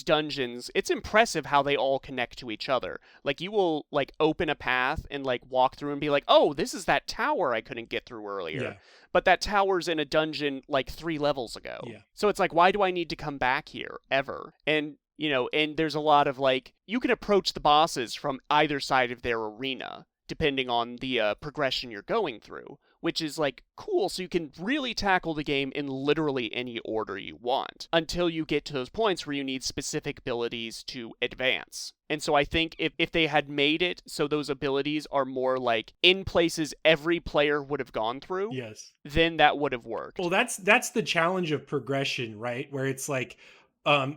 dungeons, it's impressive how they all connect to each other. Like, you will, like, open a path and, like, walk through and be like, oh, this is that tower I couldn't get through earlier. Yeah. But that tower's in a dungeon, like, 3 levels ago. Yeah. So it's like, why do I need to come back here, ever? And, and there's a lot of, like, you can approach the bosses from either side of their arena, depending on the progression you're going through, which is, like, cool, so you can really tackle the game in literally any order you want, until you get to those points where you need specific abilities to advance. And so I think if they had made it so those abilities are more, like, in places every player would have gone through, Yes, then that would have worked. well, that's the challenge of progression, right? Where it's like,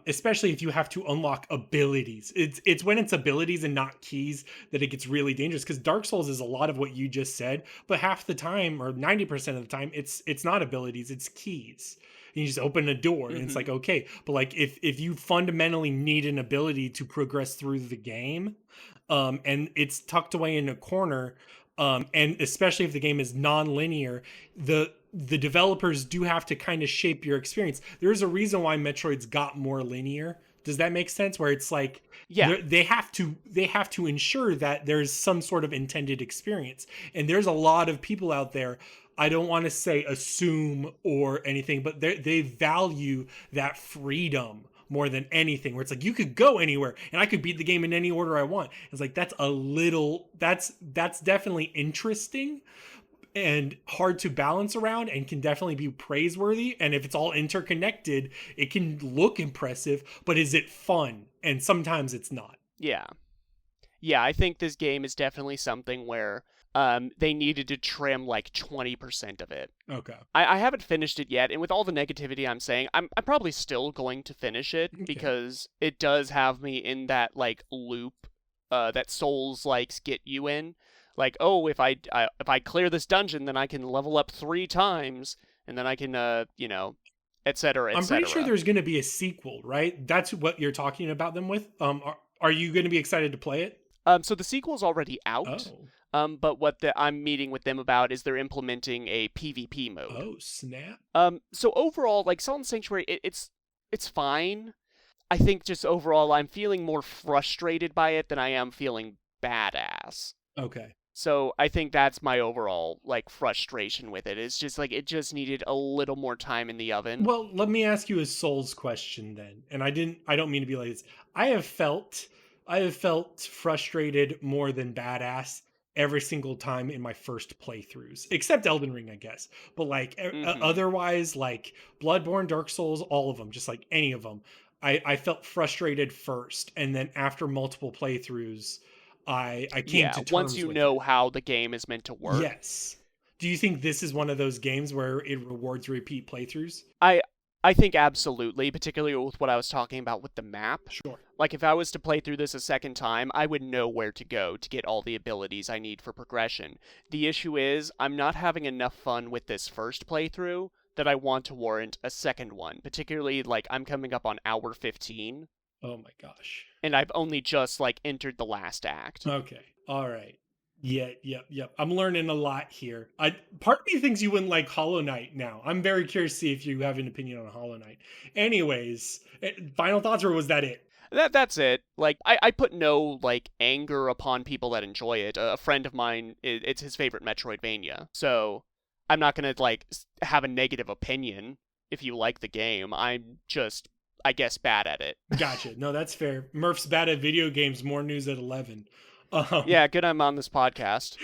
especially if you have to unlock abilities, it's when it's abilities and not keys that it gets really dangerous, because Dark Souls is a lot of what you just said, but half the time, or 90% of the time, it's not abilities, it's keys. And you just open a door and it's like, okay, but like if you fundamentally need an ability to progress through the game, and it's tucked away in a corner, and especially if the game is non-linear, the developers do have to kind of shape your experience. There's a reason why Metroid's got more linear. Does that make sense? Where it's like, Yeah. they have to ensure that there's some sort of intended experience. And there's a lot of people out there, I don't want to say assume or anything, but they value that freedom more than anything, where it's like, you could go anywhere and I could beat the game in any order I want. It's like, that's definitely interesting and hard to balance around, and can definitely be praiseworthy. And if it's all interconnected, it can look impressive, but is it fun? And sometimes it's not. Yeah. Yeah, I think this game is definitely something where they needed to trim like 20% of it. Okay. I haven't finished it yet, and with all the negativity I'm saying, I'm probably still going to finish it, Okay. because it does have me in that, like, loop that Souls likes get you in. Like, oh, if I clear this dungeon, then I can level up 3 times, and then I can, et cetera, et I'm pretty sure cetera. there's going to be a sequel, right? That's what you're talking about them with. Are you going to be excited to play it? So the sequel's already out. But what I'm meeting with them about is they're implementing a PvP mode. Oh, snap. So overall, like, Salt and Sanctuary, it's fine. I think just overall, I'm feeling more frustrated by it than I am feeling badass. Okay. So I think that's my overall, like, frustration with it. It's just like, it just needed a little more time in the oven. Well, let me ask you a Souls question then. And I don't mean to be like this. I have felt frustrated more than badass every single time in my first playthroughs, except Elden Ring, I guess. But like otherwise, like Bloodborne, Dark Souls, all of them, just like any of them, I felt frustrated first, and then after multiple playthroughs, I came to terms once you with know it. how the game is meant to work. Yes. Do you think this is one of those games where it rewards repeat playthroughs? I think absolutely, particularly with what I was talking about with the map. Sure. Like, if I was to play through this a second time, I would know where to go to get all the abilities I need for progression. The issue is, I'm not having enough fun with this first playthrough that I want to warrant a second one. Particularly, like, I'm coming up on hour 15. Oh my gosh. And I've only just, like, entered the last act. Okay. All right. Yeah, yep. I'm learning a lot here. Part of me thinks you wouldn't like Hollow Knight now. I'm very curious to see if you have an opinion on Hollow Knight. Anyways, final thoughts, or was that it? That's it. Like, I put no, like, anger upon people that enjoy it. A friend of mine, it's his favorite Metroidvania. So I'm not gonna, like, have a negative opinion if you like the game. I'm just, I guess, bad at it. Gotcha. No, that's fair. Murph's bad at video games. More news at 11. Yeah, good I'm on this podcast.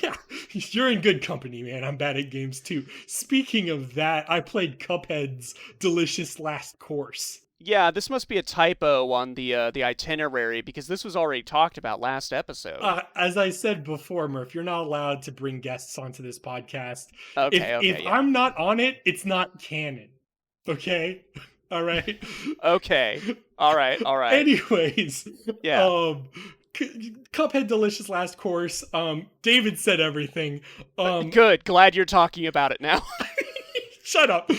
Yeah, you're in good company, man. I'm bad at games too. Speaking of that, I played Cuphead's Delicious Last Course. Yeah, this must be a typo on the itinerary, because this was already talked about last episode. As I said before, Murph, you're not allowed to bring guests onto this podcast. Okay, if yeah. I'm not on it, it's not canon. Okay? All right? Okay. All right. Anyways, Yeah. Cuphead delicious last course. David said everything. Good. Glad you're talking about it now. Shut up.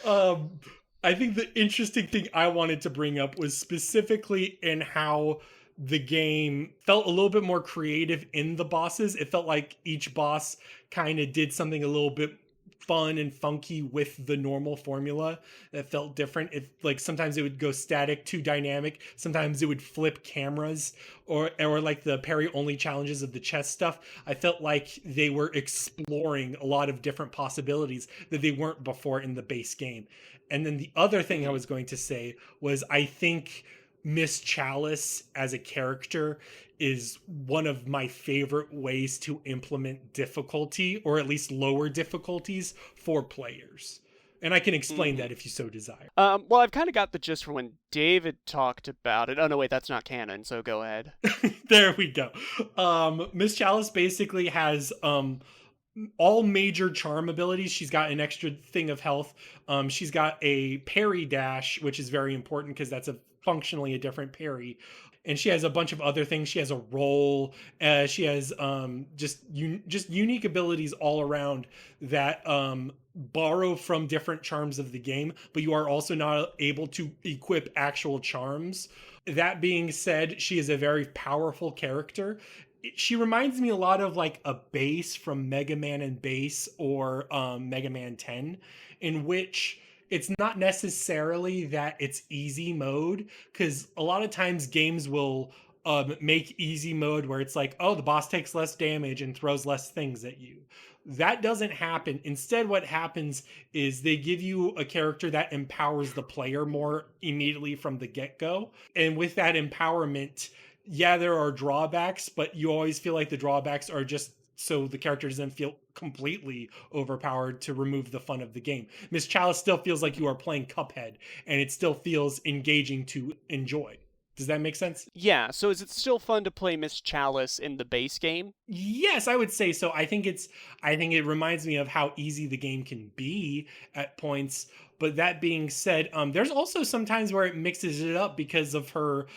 Um, I think the interesting thing I wanted to bring up was specifically in how the game felt a little bit more creative in the bosses. It felt like each boss kind of did something a little bit fun and funky with the normal formula that felt different. If like sometimes it would go static to dynamic, sometimes it would flip cameras, or like the parry only challenges of the chess stuff. I felt like they were exploring a lot of different possibilities that they weren't before in the base game. And then the other thing I was going to say was I think Miss Chalice as a character is one of my favorite ways to implement difficulty, or at least lower difficulties for players. And I can explain that if you so desire. Well, I've kind of got the gist from when David talked about it. Oh no, wait, that's not canon. So go ahead. There we go. Miss Chalice basically has all major charm abilities. She's got an extra thing of health. She's got a parry dash, which is very important because that's a functionally a different parry. And she has a bunch of other things. She has a roll. She has just unique abilities all around that borrow from different charms of the game, but you are also not able to equip actual charms. That being said, she is a very powerful character. She reminds me a lot of like a base from Mega Man and Base, or Mega Man 10, in which it's not necessarily that it's easy mode, because a lot of times games will make easy mode where it's like, oh, the boss takes less damage and throws less things at you. That doesn't happen. Instead, what happens is they give you a character that empowers the player more immediately from the get-go. And with that empowerment, yeah, there are drawbacks, but you always feel like the drawbacks are just so the character doesn't feel completely overpowered to remove the fun of the game. Miss Chalice still feels like you are playing Cuphead, and it still feels engaging to enjoy. Does that make sense? Yeah. So is it still fun to play Miss Chalice in the base game? Yes, I would say so. I think it reminds me of how easy the game can be at points. But that being said, there's also some times where it mixes it up because of her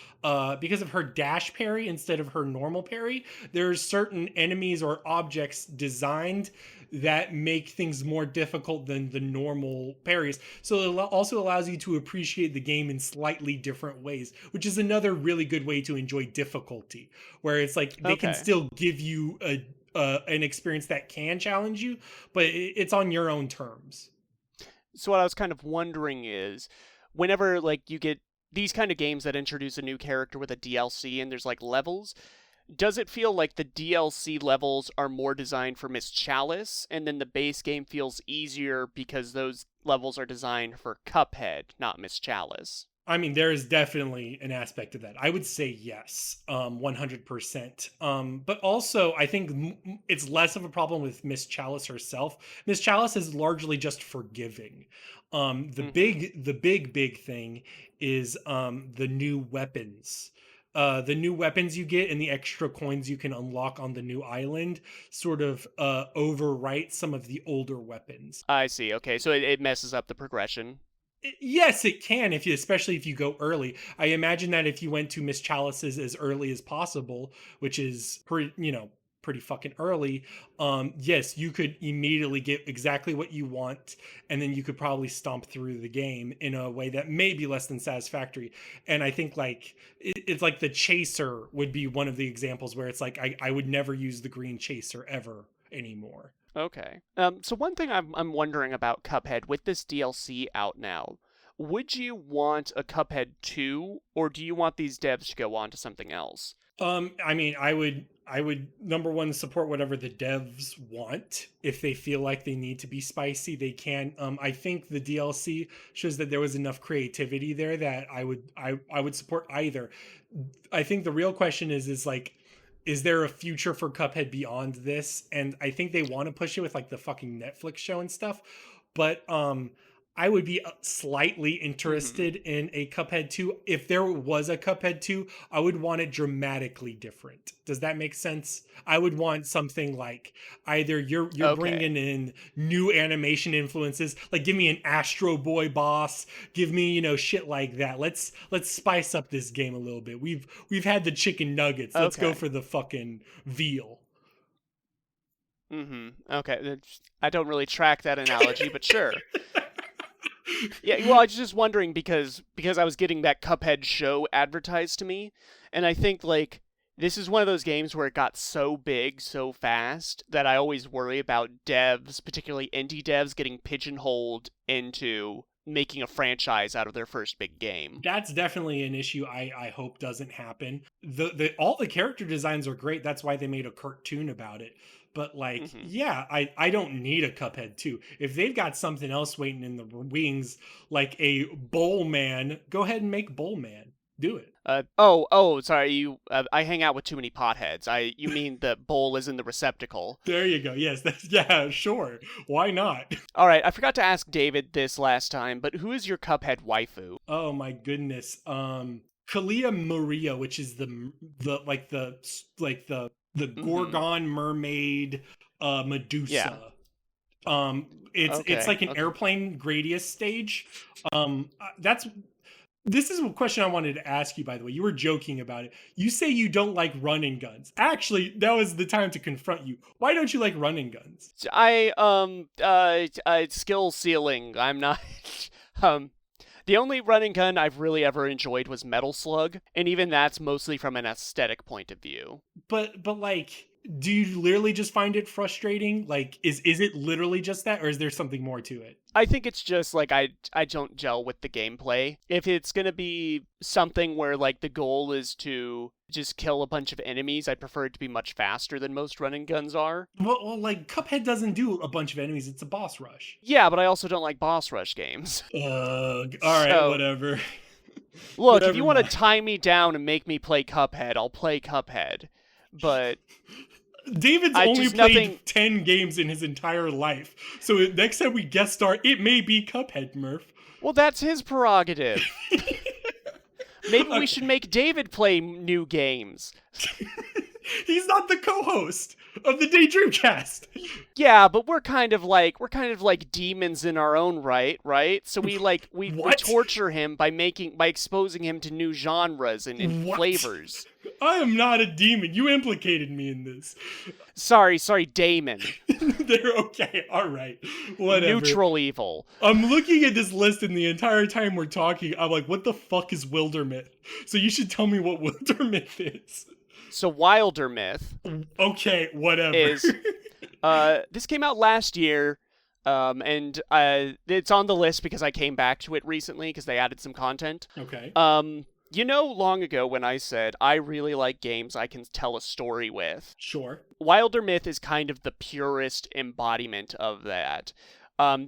dash parry instead of her normal parry. There's certain enemies or objects designed that make things more difficult than the normal parries. So it also allows you to appreciate the game in slightly different ways, which is another really good way to enjoy difficulty, where it's like they can Okay. still give you an experience that can challenge you, but it's on your own terms. So what I was kind of wondering is, whenever like you get these kind of games that introduce a new character with a DLC and there's like levels, does it feel like the DLC levels are more designed for Miss Chalice, and then the base game feels easier because those levels are designed for Cuphead, not Miss Chalice? I mean, there is definitely an aspect of that. I would say yes, 100%. But also, I think it's less of a problem with Miss Chalice herself. Miss Chalice is largely just forgiving. Mm-hmm. Big thing is the new weapons. The new weapons you get and the extra coins you can unlock on the new island sort of overwrite some of the older weapons. I see. Okay, so it messes up the progression. Yes, it can, if you, especially if you go early. I imagine that if you went to Miss Chalice's as early as possible, which is pretty fucking early, yes, you could immediately get exactly what you want, and then you could probably stomp through the game in a way that may be less than satisfactory. And I think like it's like the chaser would be one of the examples where it's like I would never use the green chaser ever anymore. Okay. So one thing I'm wondering about Cuphead with this DLC out now, would you want a Cuphead 2, or do you want these devs to go on to something else? I mean, I would number one support whatever the devs want. If they feel like they need to be spicy, they can. I think the DLC shows that there was enough creativity there that I would support either. I think the real question is like, is there a future for Cuphead beyond this? And I think they want to push it with like the fucking Netflix show and stuff. But I would be slightly Mm-hmm. interested in a Cuphead 2. If there was a Cuphead 2, I would want it dramatically different. Does that make sense? I would want something like either you're Okay. bringing in new animation influences, like give me an Astro Boy boss, give me, shit like that. Let's spice up this game a little bit. We've had the chicken nuggets. Let's go Okay. for the fucking veal. Mm-hmm. Okay. I don't really track that analogy, but sure. Yeah, well, I was just wondering because I was getting that Cuphead show advertised to me, and I think like this is one of those games where it got so big so fast that I always worry about devs, particularly indie devs, getting pigeonholed into making a franchise out of their first big game. That's definitely an issue I hope doesn't happen. The all the character designs are great. That's why they made a cartoon about it. But like, Hmm. yeah, I don't need a Cuphead 2. If they've got something else waiting in the wings, like a Bowl Man, go ahead and make Bowl Man. Do it. Sorry, you. I hang out with too many potheads. You mean the bowl is in the receptacle? There you go. Yes, that's yeah, sure. Why not? All right, I forgot to ask David this last time, but who is your Cuphead waifu? Oh my goodness. Kalia Maria, which is the like the Mm-hmm. Gorgon mermaid Yeah. Medusa. It's Okay. like an Okay. airplane Gradius stage. That's this is a question I wanted to ask you, by the way. You were joking about it. You say you don't like running guns. Actually, that was the time to confront you. Why don't you like running guns? Skill ceiling. I'm not. um, the only running gun I've really ever enjoyed was Metal Slug, and even that's mostly from an aesthetic point of view. But like, do you literally just find it frustrating? Like, is it literally just that, or is there something more to it? I think it's just like I don't gel with the gameplay. If it's gonna be something where like the goal is to just kill a bunch of enemies, I prefer it to be much faster than most running guns are. Like Cuphead doesn't do a bunch of enemies; it's a boss rush. Yeah, but I also don't like boss rush games. All right, So whatever, look, if whatever. you want to tie me down and make me play Cuphead, I'll play Cuphead. But David's I only just played nothing. 10 games in his entire life. So next time we guest star, it may be Cuphead, Murph. Well, that's his prerogative. Maybe we Okay. should make David play new games. He's not the co-host of the Daydream Cast. Yeah, but we're kind of like demons in our own right, right? So we What? torture him by exposing him to new genres and What? flavors. I am not a demon. You implicated me in this. Sorry, Damon. They're okay. All right. Whatever. Neutral evil. I'm looking at this list, and the entire time we're talking, I'm like, what the fuck is Wildermyth? So you should tell me what Wildermyth is. So Wildermyth Okay, whatever. is this came out last year. And it's on the list because I came back to it recently because they added some content. Okay, Long ago when I said I really like games I can tell a story with, sure. Wildermyth is kind of the purest embodiment of that.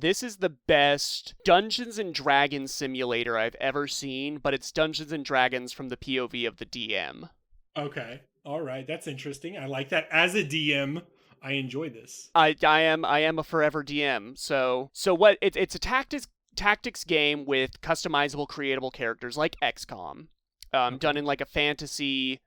This is the best Dungeons and Dragons simulator I've ever seen, but it's Dungeons and Dragons from the POV of the DM. Okay, all right. That's interesting. I like that. As a DM, I enjoy this. I am a forever DM. So what? It's a tactics game with customizable, creatable characters like XCOM, done Okay. in like a fantasy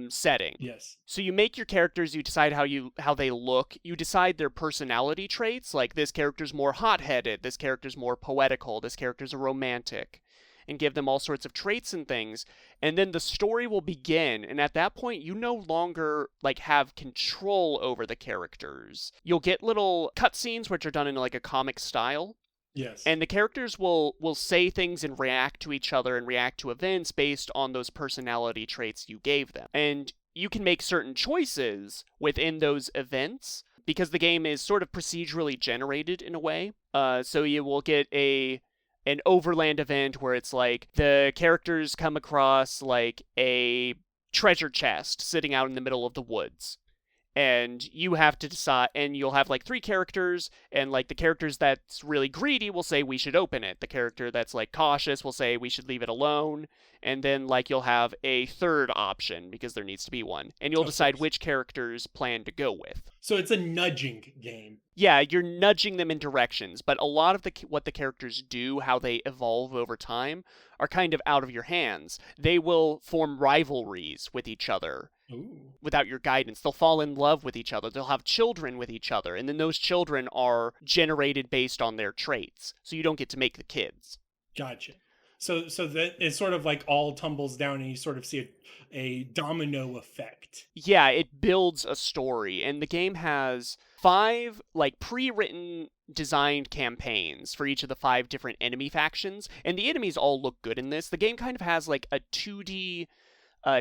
setting. Yes. So you make your characters, you decide how they look, you decide their personality traits, like this character's more hot-headed, this character's more poetical, this character's a romantic, and give them all sorts of traits and things. And then the story will begin, and at that point you no longer like have control over the characters. You'll get little cutscenes which are done in like a comic style, Yes. and the characters will say things and react to each other and react to events based on those personality traits you gave them. And you can make certain choices within those events because the game is sort of procedurally generated in a way. So you will get an overland event where it's like the characters come across like a treasure chest sitting out in the middle of the woods, and you have to decide, and you'll have like three characters, and like the characters that's really greedy will say we should open it, the character that's like cautious will say we should leave it alone, and then like you'll have a third option because there needs to be one, and you'll Of decide course. which characters plan to go with. So it's a nudging game. Yeah, you're nudging them in directions, but a lot of what the characters do, how they evolve over time, are kind of out of your hands. They will form rivalries with each other Ooh, without your guidance. They'll fall in love with each other. They'll have children with each other, and then those children are generated based on their traits. So you don't get to make the kids. gotcha. So that it's sort of like all tumbles down, and you sort of see a domino effect. Yeah, it builds a story, and the game has 5 like pre-written designed campaigns for each of the 5 different enemy factions, and the enemies all look good in this. The game kind of has like a 2D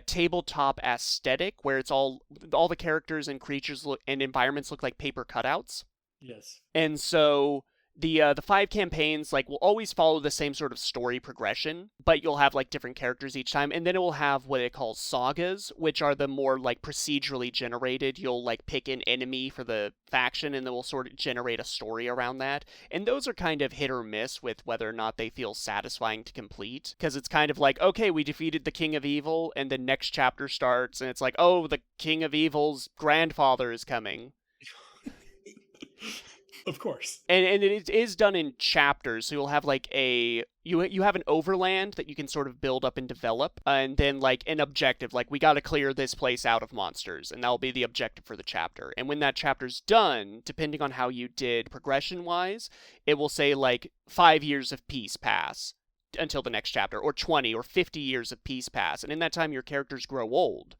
tabletop aesthetic where it's all the characters and creatures and environments look like paper cutouts. Yes. And so the 5 campaigns like will always follow the same sort of story progression, but you'll have like different characters each time, and then it will have what it calls sagas, which are the more like procedurally generated. You'll like pick an enemy for the faction, and then we'll sort of generate a story around that. And those are kind of hit or miss with whether or not they feel satisfying to complete, because it's kind of like, okay, we defeated the King of Evil, and the next chapter starts, and it's like, oh, the King of Evil's grandfather is coming. Of course. And it is done in chapters, so you'll have like you have an overland that you can sort of build up and develop, and then like an objective, like we got to clear this place out of monsters, and that'll be the objective for the chapter. And when that chapter's done, depending on how you did progression wise, it will say like 5 years of peace pass until the next chapter, or 20 or 50 years of peace pass, and in that time your characters grow old,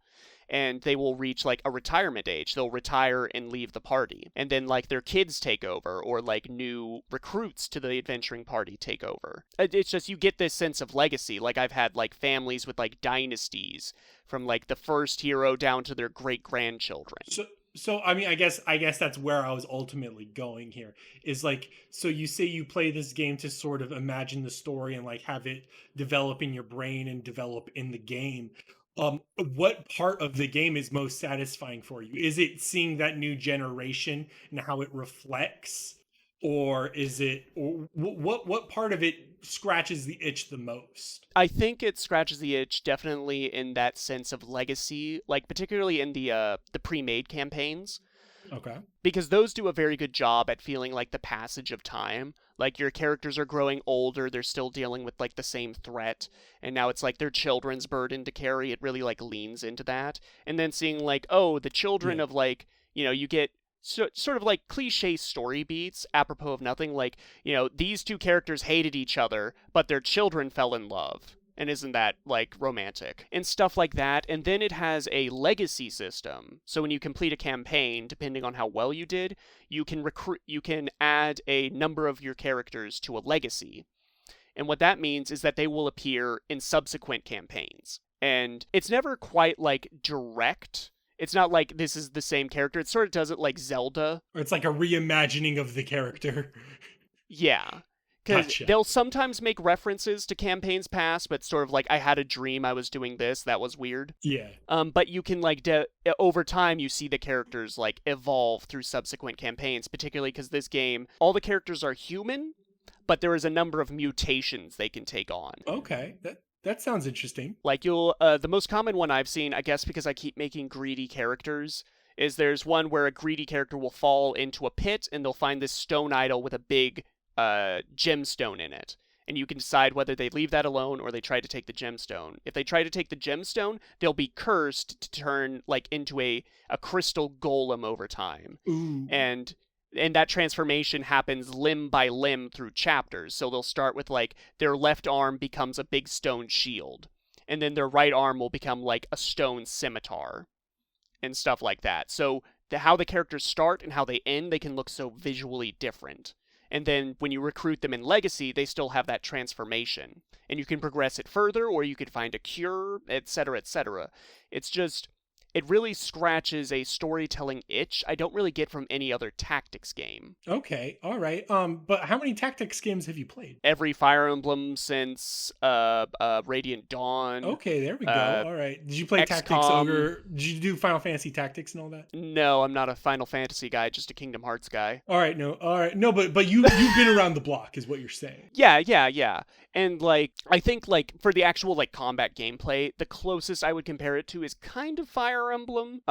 and they will reach like a retirement age. They'll retire and leave the party, and then like their kids take over, or like new recruits to the adventuring party take over. It's just you get this sense of legacy. Like I've had like families with like dynasties from like the first hero down to their great grandchildren. So I mean, I guess that's where I was ultimately going here, is like, so you say you play this game to sort of imagine the story and like have it develop in your brain and develop in the game. What part of the game is most satisfying for you? Is it seeing that new generation and how it reflects, or is it, or what part of it scratches the itch the most? I think it scratches the itch definitely in that sense of legacy, like particularly in the pre-made campaigns. Okay. Because those do a very good job at feeling like the passage of time. Like your characters are growing older, they're still dealing with like the same threat, and now it's like their children's burden to carry. It really like leans into that. And then seeing like, oh, the children Yeah. of like, you get sort of like cliche story beats apropos of nothing, like, these 2 characters hated each other, but their children fell in love. And isn't that, like, romantic? And stuff like that. And then it has a legacy system. So when you complete a campaign, depending on how well you did, you can add a number of your characters to a legacy. And what that means is that they will appear in subsequent campaigns. And it's never quite, like, direct. It's not like this is the same character. It sort of does it like Zelda. Or it's like a reimagining of the character. Yeah. Because Gotcha. they'll sometimes make references to campaigns past, but sort of like, I had a dream I was doing this, that was weird. Yeah. But you can like, over time, you see the characters like evolve through subsequent campaigns, particularly because this game, all the characters are human, but there is a number of mutations they can take on. Okay. That sounds interesting. Like the most common one I've seen, I guess because I keep making greedy characters, is there's one where a greedy character will fall into a pit and they'll find this stone idol with a big gemstone in it, and you can decide whether they leave that alone or they try to take the gemstone. If they try to take the gemstone, they'll be cursed to turn like into a crystal golem over time. Ooh. And that transformation happens limb by limb through chapters. So they'll start with like their left arm becomes a big stone shield, and then their right arm will become like a stone scimitar and stuff like that. So how the characters start and how they end, they can look so visually different. And then when you recruit them in Legacy, they still have that transformation. And you can progress it further, or you could find a cure, etc., etc. It's just, it really scratches a storytelling itch I don't really get from any other tactics game. Okay, all right. But how many tactics games have you played? Every Fire Emblem since Radiant Dawn. Okay, there we go. All right. Did you play Tactics XCOM. Ogre? Did you do Final Fantasy Tactics and all that? No, I'm not a Final Fantasy guy, just a Kingdom Hearts guy. All right, no. All right. No, but you've been around the block is what you're saying. Yeah. And like, I think like for the actual like combat gameplay, the closest I would compare it to is kind of Fire Emblem.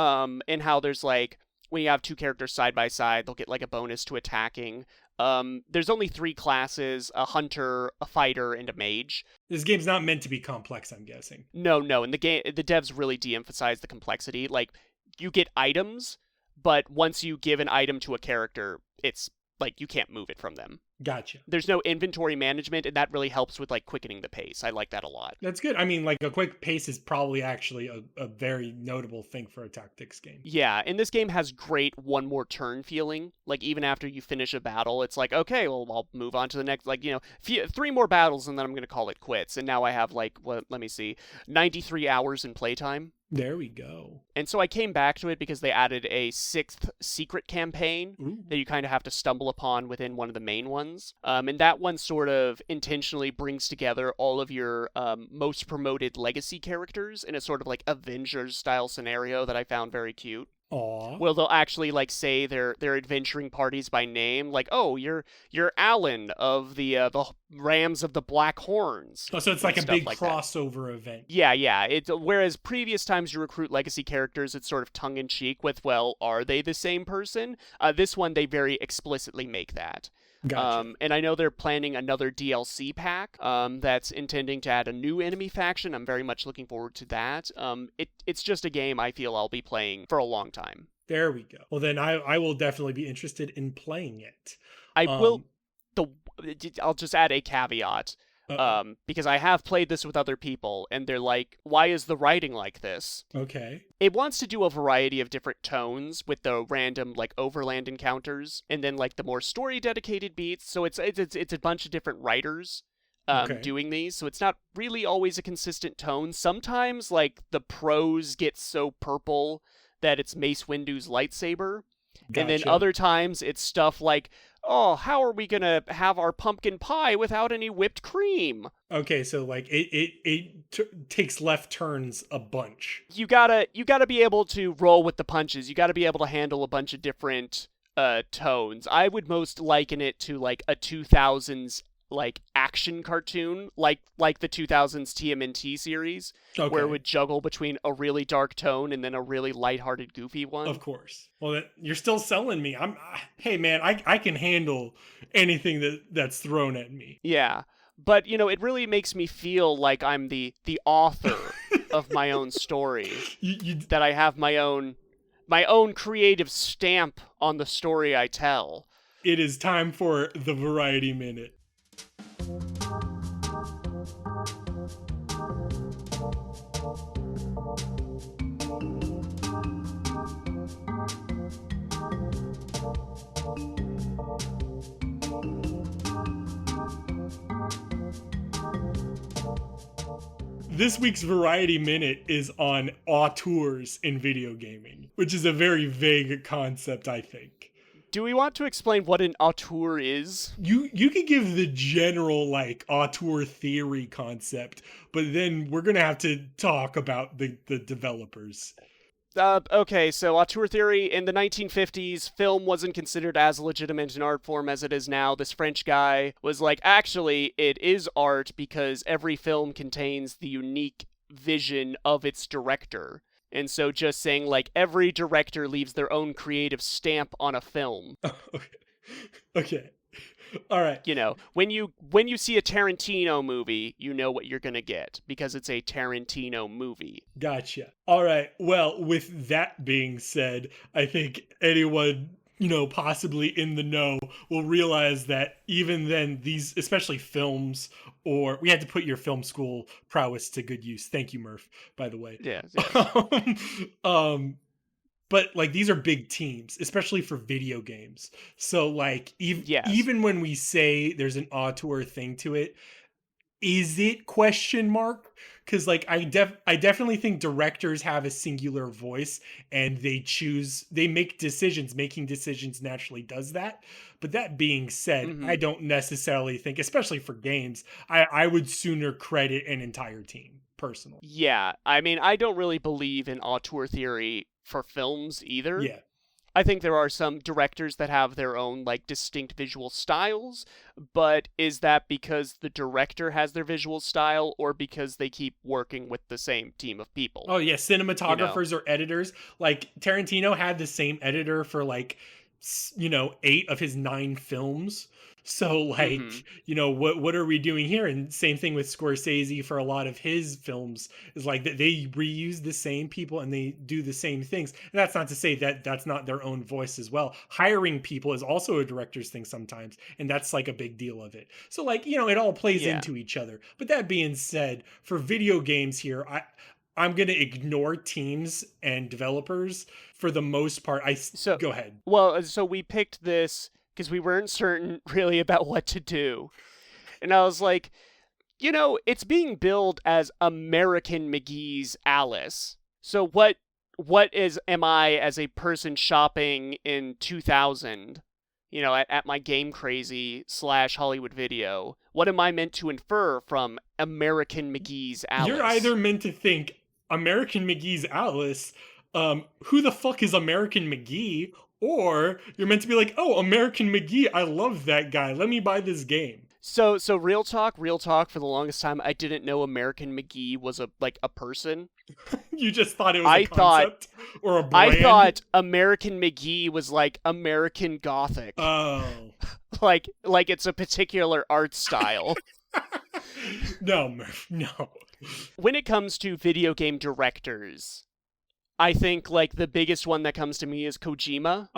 In how there's like when you have two characters side by side, they'll get like a bonus to attacking. There's only 3 classes: a hunter, a fighter, and a mage. This game's not meant to be complex, I'm guessing. No, and the devs really de-emphasize the complexity. Like, you get items, but once you give an item to a character, it's like you can't move it from them. Gotcha. There's no inventory management, and that really helps with like quickening the pace. I like that a lot. That's good. I mean, like, a quick pace is probably actually a very notable thing for a tactics game. Yeah, and this game has great one more turn feeling. Like, even after you finish a battle, it's like, okay, well, I'll move on to the next, like, 3 more battles, and then I'm going to call it quits. And now I have, like, let me see, 93 hours in playtime. There we go. And so I came back to it because they added a 6th secret campaign that you kind of have to stumble upon within one of the main ones. And that one sort of intentionally brings together all of your most promoted legacy characters in a sort of like Avengers-style scenario that I found very cute. Aww. Well, they'll actually like say their adventuring parties by name, like, oh, you're Alan of the Rams of the Black Horns. Oh, so it's like a big like crossover event. Yeah. Whereas previous times you recruit legacy characters, it's sort of tongue in cheek with, well, are they the same person? This one they very explicitly make that. Gotcha. And I know they're planning another DLC pack that's intending to add a new enemy faction. I'm very much looking forward to that. It's just a game I feel I'll be playing for a long time. There we go. Well, then I will definitely be interested in playing it. I'll just add a caveat. Because I have played this with other people, and they're like, why is the writing like this? Okay. It wants to do a variety of different tones with the random, like, overland encounters, and then, like, the more story-dedicated beats, so it's a bunch of different writers doing these, so it's not really always a consistent tone. Sometimes, like, the prose gets so purple that it's Mace Windu's lightsaber, Gotcha. and then other times it's stuff like, oh, how are we gonna have our pumpkin pie without any whipped cream? Okay, so like it takes left turns a bunch. You gotta be able to roll with the punches. You gotta be able to handle a bunch of different tones. I would most liken it to like a 2000s like action cartoon, like the 2000s TMNT series, where it would juggle between a really dark tone and then a really lighthearted, goofy one. Of course. Well, you're still selling me. Hey man, I can handle anything that's thrown at me. Yeah, but it really makes me feel like I'm the author of my own story. That I have my own creative stamp on the story I tell. It is time for the Variety Minute. This week's Variety Minute is on auteurs in video gaming, which is a very vague concept, I think. Do we want to explain what an auteur is? You could give the general, like, auteur theory concept, but then we're going to have to talk about the developers. Okay, so auteur theory, in the 1950s, film wasn't considered as legitimate an art form as it is now. This French guy was like, actually, it is art because every film contains the unique vision of its director. And so just saying, like, every director leaves their own creative stamp on a film. Okay. All right. When you see a Tarantino movie, you know what you're going to get because it's a Tarantino movie. Gotcha. All right. Well, with that being said, I think anyone, possibly in the know will realize that even then, these, especially films, or we had to put your film school prowess to good use. Thank you, Murph, by the way. Yeah. But like these are big teams, especially for video games. So like even when we say there's an auteur thing to it, is it ? Because like I definitely think directors have a singular voice and they make decisions. Making decisions naturally does that. But that being said, I don't necessarily think, especially for games, I would sooner credit an entire team personally. Yeah, I mean, I don't really believe in auteur theory for films either. Yeah. I think there are some directors that have their own like distinct visual styles, but is that because the director has their visual style or because they keep working with the same team of people? Oh yeah, cinematographers or editors. Like Tarantino had the same editor for like 8 of his 9 films. So Mhm. like, what are we doing here? And same thing with Scorsese for a lot of his films is like they reuse the same people and they do the same things. And that's not to say that that's not their own voice as well. Hiring people is also a director's thing sometimes, and that's like a big deal of it. So like, it all plays Yeah. into each other. But that being said, for video games here, I'm going to ignore teams and developers for the most part. So, Go ahead. well, so we picked this because we weren't certain really about what to do. And I was like, it's being billed as American Mcgee's Alice. So what am I as a person shopping in 2000, at my Game Crazy / Hollywood Video? What am I meant to infer from American Mcgee's Alice? You're either meant to think American Mcgee's Alice, who the fuck is American Mcgee? Or you're meant to be like, oh, American Mcgee, I love that guy. Let me buy this game. So real talk. For the longest time, I didn't know American Mcgee was a person. You just thought it was a concept or a brand? I thought American Mcgee was like American Gothic. Oh. like it's a particular art style. No, Murph, no. When it comes to video game directors, I think like the biggest one that comes to me is Kojima.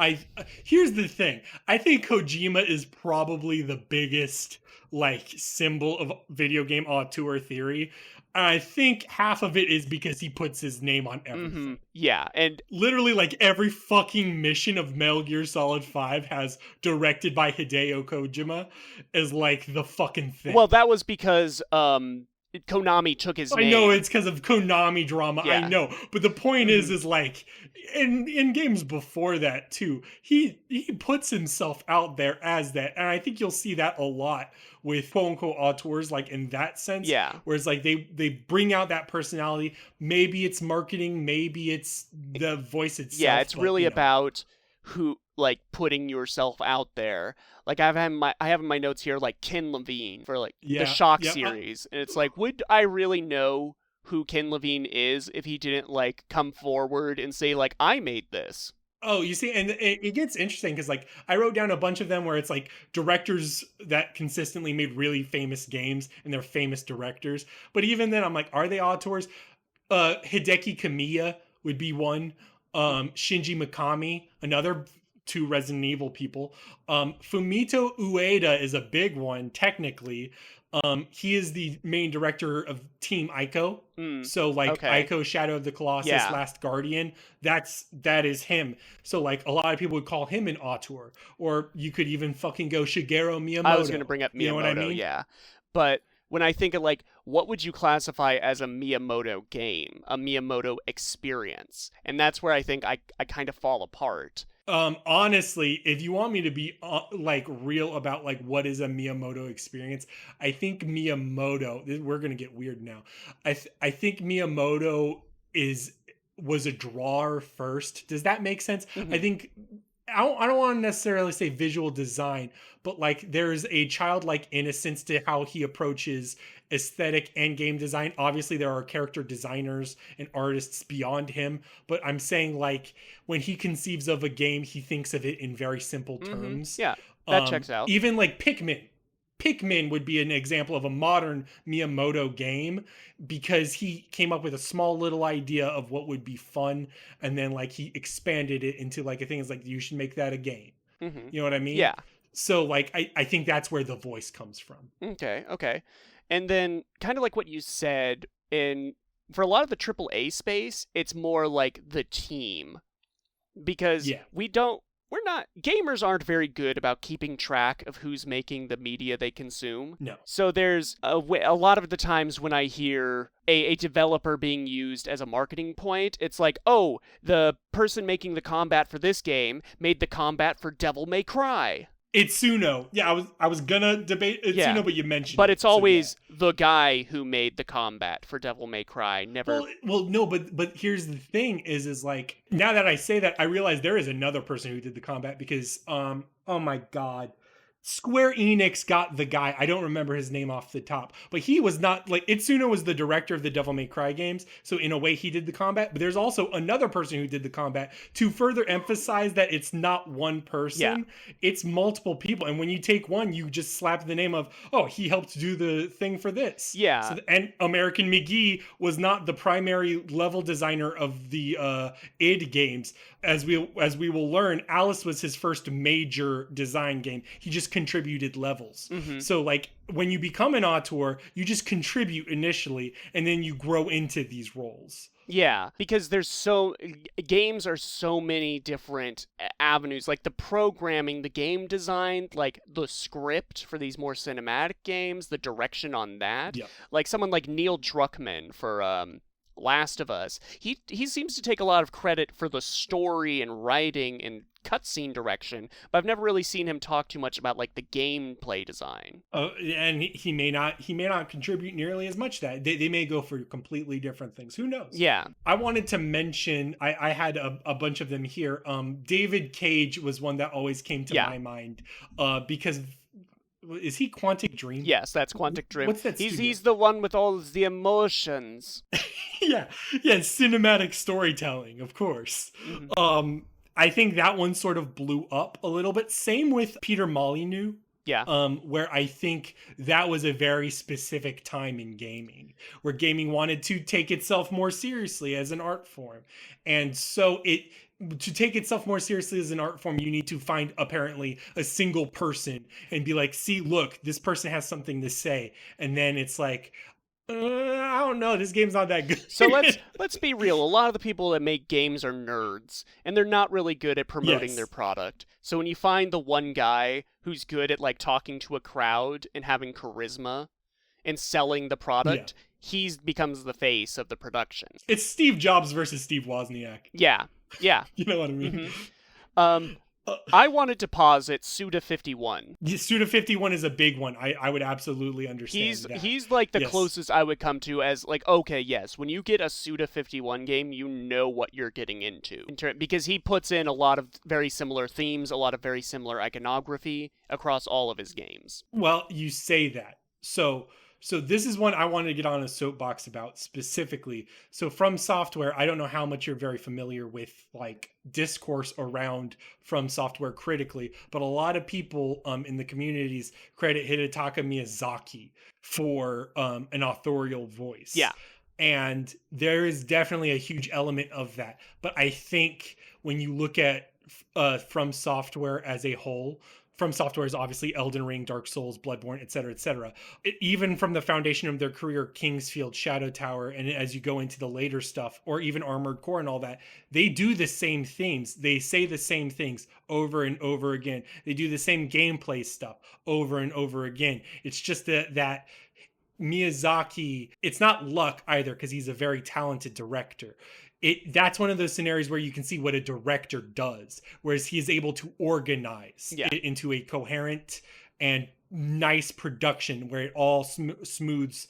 Here's the thing. I think Kojima is probably the biggest like symbol of video game auteur theory. I think half of it is because he puts his name on everything. Mm-hmm. Yeah, and literally like every fucking mission of Metal Gear Solid 5 has directed by Hideo Kojima as like the fucking thing. Well, that was because Konami took his name. I know it's because of Konami drama. Yeah. I know, but the point is like in games before that too, he puts himself out there as that, and I think you'll see that a lot with quote unquote auteurs, like in that sense. Yeah. Whereas like they bring out that personality. Maybe it's marketing, maybe it's the voice itself. Yeah, it's really about who like putting yourself out there. Like I have in my notes here like Ken Levine for like the Shock series, and it's like, would I really know who Ken Levine is if he didn't like come forward and say like I made this? Oh, you see, and it gets interesting because like I wrote down a bunch of them where it's like directors that consistently made really famous games and they're famous directors. But even then, I'm like, are they auteurs? Hideki Kamiya would be one. Shinji Mikami, another 2 Resident Evil people. Fumito Ueda is a big one, technically. He is the main director of Team Ico. So like Ico, Shadow of the Colossus, Last Guardian, that is him. So like a lot of people would call him an auteur. Or you could even fucking go Shigeru Miyamoto. I was going to bring up Miyamoto, you know what I mean? Yeah. But when I think of like, what would you classify as a Miyamoto game, a Miyamoto experience? And that's where I think I kind of fall apart. Honestly, if you want me to be like real about like what is a Miyamoto experience, I think Miyamoto, we're going to get weird now. I think Miyamoto was a drawer first. Does that make sense? Mm-hmm. I think I don't want to necessarily say visual design, but like there's a childlike innocence to how he approaches aesthetic and game design. Obviously there are character designers and artists beyond him, but I'm saying like when he conceives of a game, he thinks of it in very simple terms. Yeah, that checks out. Even like Pikmin would be an example of a modern Miyamoto game because he came up with a small little idea of what would be fun, and then like he expanded it into like a thing is like you should make that a game. Mm-hmm. You know what I mean? Yeah. So like I think that's where the voice comes from. Okay. And then kind of like what you said, for a lot of the AAA space, it's more like the team. Because gamers aren't very good about keeping track of who's making the media they consume. No. So there's a lot of the times when I hear a developer being used as a marketing point, it's like, oh, the person making the combat for this game made the combat for Devil May Cry. Itsuno. Yeah, I was gonna debate Itsuno, Yeah. but you mentioned But it. it's So yeah. always the guy who made the combat for Devil May Cry. Never. Well, no, but here's the thing: is like now that I say that, I realize there is another person who did the combat because oh my god, Square Enix got the guy. I don't remember his name off the top, but he was not like Itsuno was the director of the Devil May Cry games, so in a way he did the combat. But there's also another person who did the combat to further emphasize that it's not one person, it's multiple people. And when you take one, you just slap the name of, oh, he helped do the thing for this. Yeah. So, and American Mcgee was not the primary level designer of the id games. As we will learn, Alice was his first major design game. He just contributed levels. Mm-hmm. So like when you become an auteur, you just contribute initially and then you grow into these roles. Yeah, because games are so many different avenues, like the programming, the game design, like the script for these more cinematic games, the direction on that. Yep. Like someone like Neil Druckmann for Last of Us, he seems to take a lot of credit for the story and writing and cutscene direction, but I've never really seen him talk too much about like the gameplay design. And he may not contribute nearly as much. That they may go for completely different things. Who knows? Yeah. I wanted to mention, I had a bunch of them here. David Cage was one that always came to my mind because. Is he Quantic Dream? Yes, that's Quantic Dream. What's that studio? He's the one with all the emotions. yeah, cinematic storytelling, of course. Mm-hmm. I think that one sort of blew up a little bit. Same with Peter Molyneux. Yeah. Where I think that was a very specific time in gaming, where gaming wanted to take itself more seriously as an art form. And so to take itself more seriously as an art form, you need to find apparently a single person and be like, see, look, this person has something to say. And then it's like, I don't know, this game's not that good. So let's be real. A lot of the people that make games are nerds, and they're not really good at promoting their product. So when you find the one guy who's good at like talking to a crowd and having charisma and selling the product, he becomes the face of the production. It's Steve Jobs versus Steve Wozniak. Yeah. You know what I mean? Mm-hmm. I wanted to posit Suda51. Suda51 is a big one. I would absolutely understand that. He's like the closest I would come to as like, okay, yes, when you get a Suda51 game, you know what you're getting into. Because he puts in a lot of very similar themes, a lot of very similar iconography across all of his games. Well, you say that. So this is one I wanted to get on a soapbox about specifically. So From Software, I don't know how much you're very familiar with like discourse around From Software critically, but a lot of people in the communities credit Hidetaka Miyazaki for an authorial voice. Yeah. And there is definitely a huge element of that. But I think when you look at From Software as a whole, From Software is obviously Elden Ring, Dark Souls, Bloodborne, etc., etc. Even from the foundation of their career, Kingsfield, Shadow Tower, and as you go into the later stuff, or even Armored Core and all that, they do the same themes. They say the same things over and over again. They do the same gameplay stuff over and over again. It's just that Miyazaki, it's not luck either, because he's a very talented director. That's one of those scenarios where you can see what a director does, whereas he is able to organize it into a coherent and nice production where it all smooths,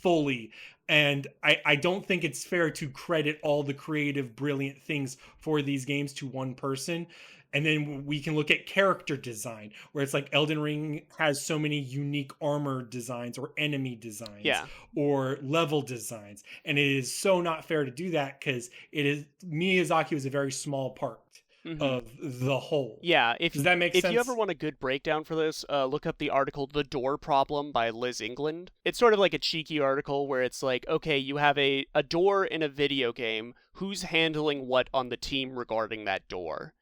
fully. And I don't think it's fair to credit all the creative, brilliant things for these games to one person. And then we can look at character design, where it's like Elden Ring has so many unique armor designs or enemy designs or level designs. And it is so not fair to do that because Miyazaki was a very small part of the whole. Yeah. Does that make sense? If you ever want a good breakdown for this, look up the article The Door Problem by Liz England. It's sort of like a cheeky article where it's like, okay, you have a door in a video game. Who's handling what on the team regarding that door?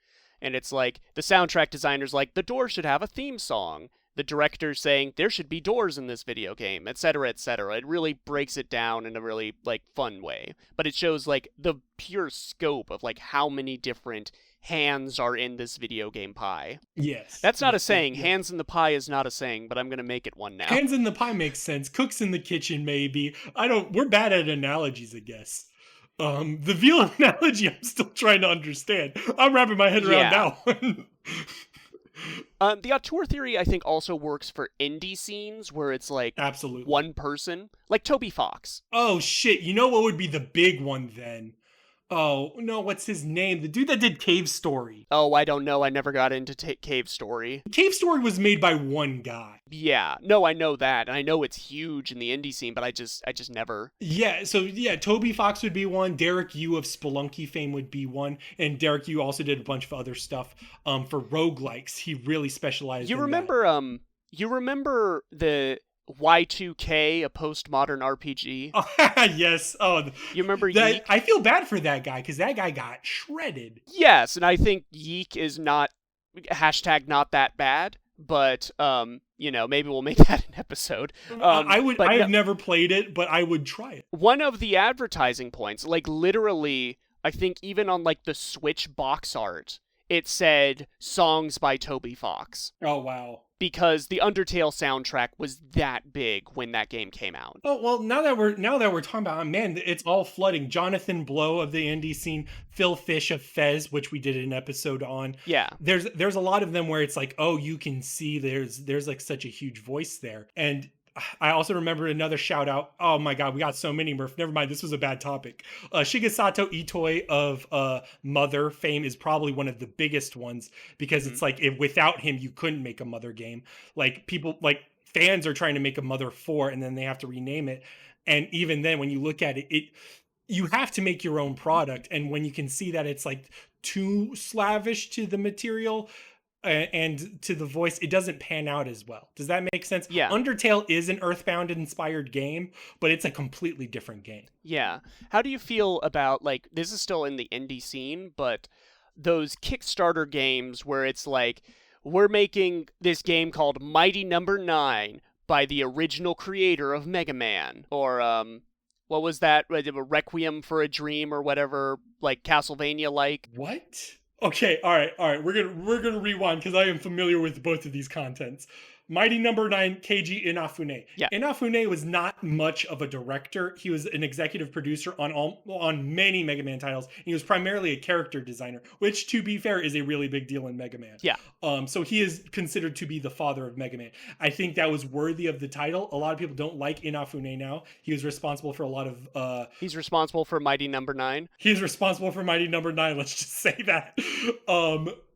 And it's like, the soundtrack designer's like, the door should have a theme song. The director's saying, there should be doors in this video game, etc., etc. It really breaks it down in a really, like, fun way. But it shows, like, the pure scope of, like, how many different hands are in this video game pie. Yes. That's not a saying. Yes. Hands in the pie is not a saying, but I'm going to make it one now. Hands in the pie makes sense. Cooks in the kitchen, maybe. We're bad at analogies, I guess. The veal analogy, I'm still trying to understand. I'm wrapping my head around that one. The auteur theory, I think, also works for indie scenes where it's like Absolutely. one person, like Toby Fox. Oh shit! You know what would be the big one then? Oh no, what's his name? The dude that did Cave Story. Oh, I don't know. I never got into Cave Story. Cave Story was made by one guy. Yeah, no, I know that, and I know it's huge in the indie scene, but I just never. Yeah, so yeah, Toby Fox would be one. Derek Yu of Spelunky fame would be one, and Derek Yu also did a bunch of other stuff. For roguelikes, he really specialized. You in remember, that. You remember the Y2K, a postmodern RPG? Oh, yes. Oh, you remember that? Yeek? I feel bad for that guy because that guy got shredded. Yes, and I think Yeek is not not that bad. But maybe we'll make that an episode. I have never played it, but I would try it. One of the advertising points, like literally, I think even on like the Switch box art, it said songs by Toby Fox. Oh wow. Because the Undertale soundtrack was that big when that game came out. Oh well, now that we're talking about, man, it's all flooding. Jonathan Blow of the indie scene, Phil Fish of Fez, which we did an episode on. Yeah, there's a lot of them where it's like, oh, you can see there's like such a huge voice there. And I also remember another shout out. Oh my god, we got so many, Murph. Never mind, this was a bad topic. Shigesato Itoi of Mother fame is probably one of the biggest ones because it's like without him you couldn't make a Mother game. Like people, like fans are trying to make a Mother 4 and then they have to rename it. And even then, when you look at it, you have to make your own product. And when you can see that it's like too slavish to the material and to the voice, it doesn't pan out as well. Does that make sense? Yeah. Undertale is an Earthbound inspired game, but it's a completely different game. Yeah. How do you feel about, like, this is still in the indie scene, but those Kickstarter games where it's like, we're making this game called Mighty Number 9 by the original creator of Mega Man, or what was that? Requiem for a Dream or whatever, like Castlevania-like. What? Okay, all right. We're gonna rewind because I am familiar with both of these contents. Mighty Number 9, Keiji Inafune. Yeah. Inafune was not much of a director. He was an executive producer on many Mega Man titles. He was primarily a character designer, which, to be fair, is a really big deal in Mega Man. Yeah. So he is considered to be the father of Mega Man. I think that was worthy of the title. A lot of people don't like Inafune now. He was responsible for a lot of... He's responsible for Mighty Number 9? He's responsible for Mighty Number 9, let's just say that.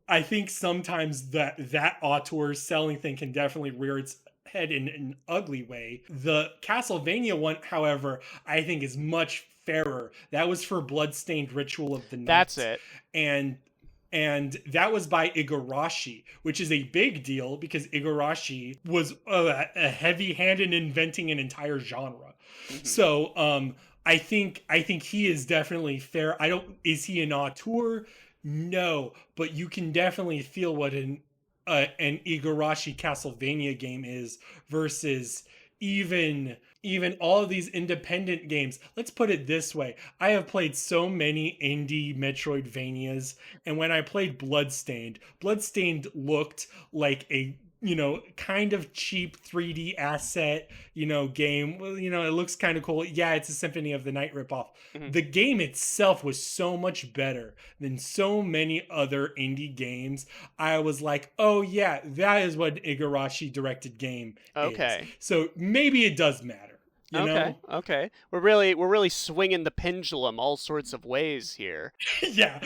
I think sometimes that auteur selling thing can definitely rear its head in an ugly way. The Castlevania one, however, I think is much fairer. That was for Bloodstained Ritual of the Night. That's it. And that was by Igarashi, which is a big deal because Igarashi was a heavy hand in inventing an entire genre. Mm-hmm. So I think he is definitely fair. Is he an auteur? No, but you can definitely feel what an Igarashi Castlevania game is versus even all of these independent games. Let's put it this way. I have played so many indie Metroidvanias, and when I played Bloodstained looked like a kind of cheap 3D asset, game. Well, it looks kind of cool. Yeah, it's a Symphony of the Night ripoff. Mm-hmm. The game itself was so much better than so many other indie games. I was like, oh yeah, that is what an Igarashi directed game is. So maybe it does matter. You know? Okay. We're really swinging the pendulum all sorts of ways here. Yeah.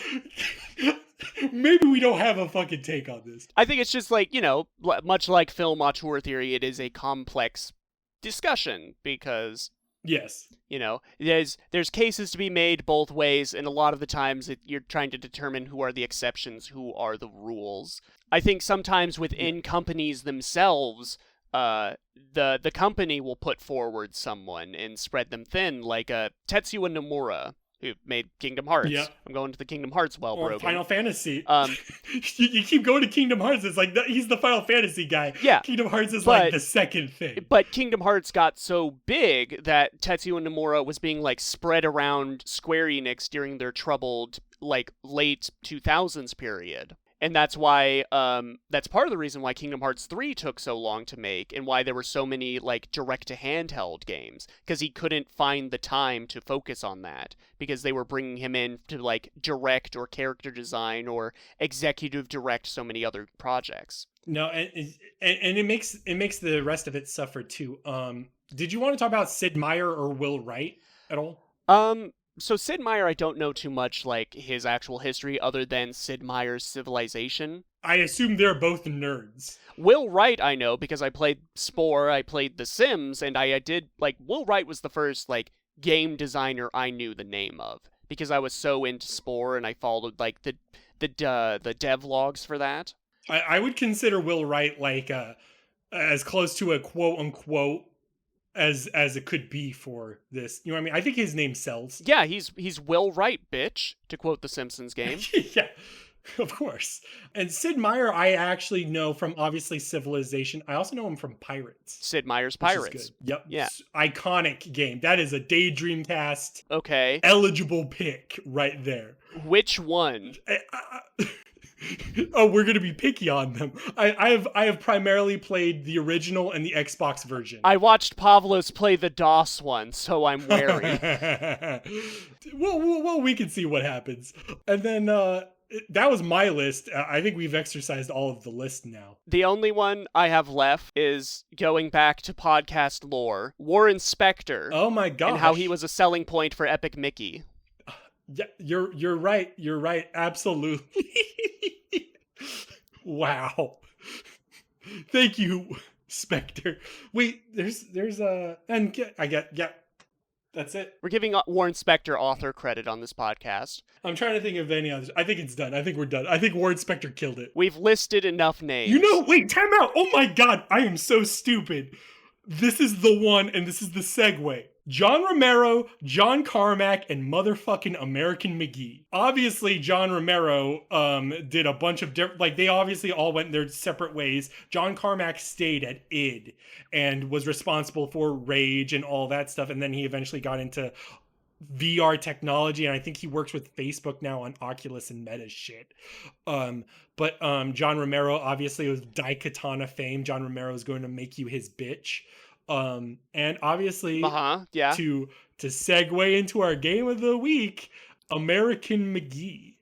Maybe we don't have a fucking take on this. I think it's just like, much like film auteur theory, it is a complex discussion because, yes, there's cases to be made both ways, and a lot of the times you're trying to determine who are the exceptions, who are the rules. I think sometimes within companies themselves, the company will put forward someone and spread them thin, like Tetsuya Nomura, who made Kingdom Hearts. Yeah. I'm going to the Kingdom Hearts or Final Fantasy. You keep going to Kingdom Hearts. It's like he's the Final Fantasy guy. Yeah. Kingdom Hearts is like the second thing. But Kingdom Hearts got so big that Tetsuya Nomura was being like spread around Square Enix during their troubled like late 2000s period. And that's why, that's part of the reason why Kingdom Hearts 3 took so long to make, and why there were so many, like, direct-to-handheld games, because he couldn't find the time to focus on that, because they were bringing him in to, like, direct or character design or executive direct so many other projects. No, and it makes the rest of it suffer, too. Did you want to talk about Sid Meier or Will Wright at all? So Sid Meier, I don't know too much, like, his actual history other than Sid Meier's Civilization. I assume they're both nerds. Will Wright, I know, because I played Spore, I played The Sims, and I did, like, Will Wright was the first, like, game designer I knew the name of, because I was so into Spore, and I followed, like, the dev logs for that. I would consider Will Wright, like, as close to a quote-unquote as it could be for this. You know what I mean? I think his name sells. Yeah, he's Will Wright, bitch, to quote the Simpsons game. Yeah, of course. And Sid Meier, I actually know from, obviously, Civilization. I also know him from Pirates. Sid Meier's Pirates. Yep. Yeah. Iconic game. That is a Daydream Cast. Okay. Eligible pick right there. Which one? Oh, we're gonna be picky on them. I have primarily played the original and the Xbox version. I watched Pavlos play the DOS one, so I'm wary. well, we can see what happens. And then that was my list. I think we've exercised all of the list now. The only one I have left is going back to podcast lore. Warren Spector. Oh my gosh. And how he was a selling point for Epic Mickey. Yeah, you're right. You're right. Absolutely. Wow. Thank you, Spectre. Wait, there's and I get, yeah, that's it. We're giving Warren Spector author credit on this podcast. I'm trying to think of any others. I think it's done. I think we're done. I think Warren Spector killed it. We've listed enough names. You know, wait, time out. Oh my God, I am so stupid. This is the one, and this is the segue. John Romero, John Carmack, and motherfucking American Mcgee. Obviously, John Romero did a bunch of different, like, they obviously all went their separate ways. John Carmack stayed at id and was responsible for Rage and all that stuff, and then he eventually got into VR technology, and I think he works with Facebook now on Oculus and Meta shit. But John Romero, obviously, was Daikatana fame. John Romero is going to make you his bitch. And obviously, yeah. to segue into our game of the week, American Mcgee.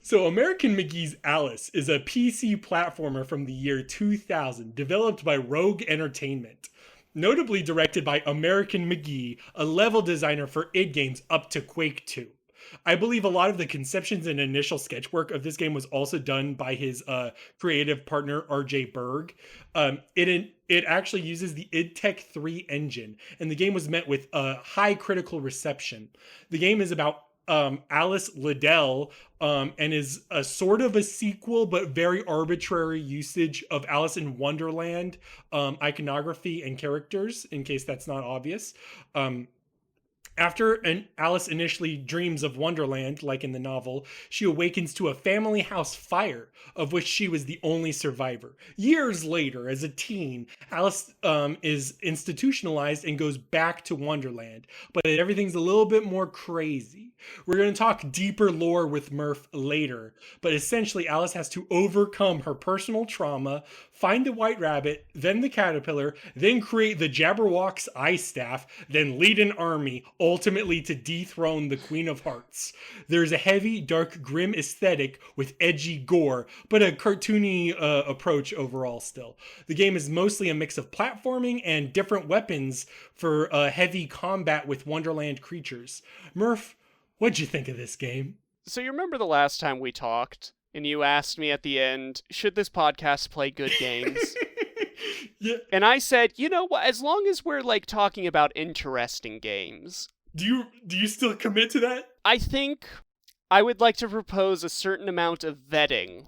So American Mcgee's Alice is a PC platformer from the year 2000, developed by Rogue Entertainment. Notably directed by American Mcgee, a level designer for id Games up to Quake 2. I believe a lot of the conceptions and initial sketch work of this game was also done by his creative partner, RJ Berg. It actually uses the idTech 3 engine, and the game was met with high critical reception. The game is about Alice Liddell, and is a sort of a sequel, but very arbitrary usage of Alice in Wonderland iconography and characters, in case that's not obvious. After Alice initially dreams of Wonderland, like in the novel, she awakens to a family house fire, of which she was the only survivor. Years later, as a teen, Alice is institutionalized and goes back to Wonderland, but everything's a little bit more crazy. We're going to talk deeper lore with Murph later, but essentially Alice has to overcome her personal trauma, find the White Rabbit, then the Caterpillar, then create the Jabberwock's eye staff, then lead an army, ultimately to dethrone the Queen of Hearts. There's a heavy, dark, grim aesthetic with edgy gore, but a cartoony approach overall still. The game is mostly a mix of platforming and different weapons for heavy combat with Wonderland creatures. Murph, what'd you think of this game? So you remember the last time we talked, and you asked me at the end, should this podcast play good games? Yeah. And I said, you know what, as long as we're, like, talking about interesting games, Do you still commit to that? I think I would like to propose a certain amount of vetting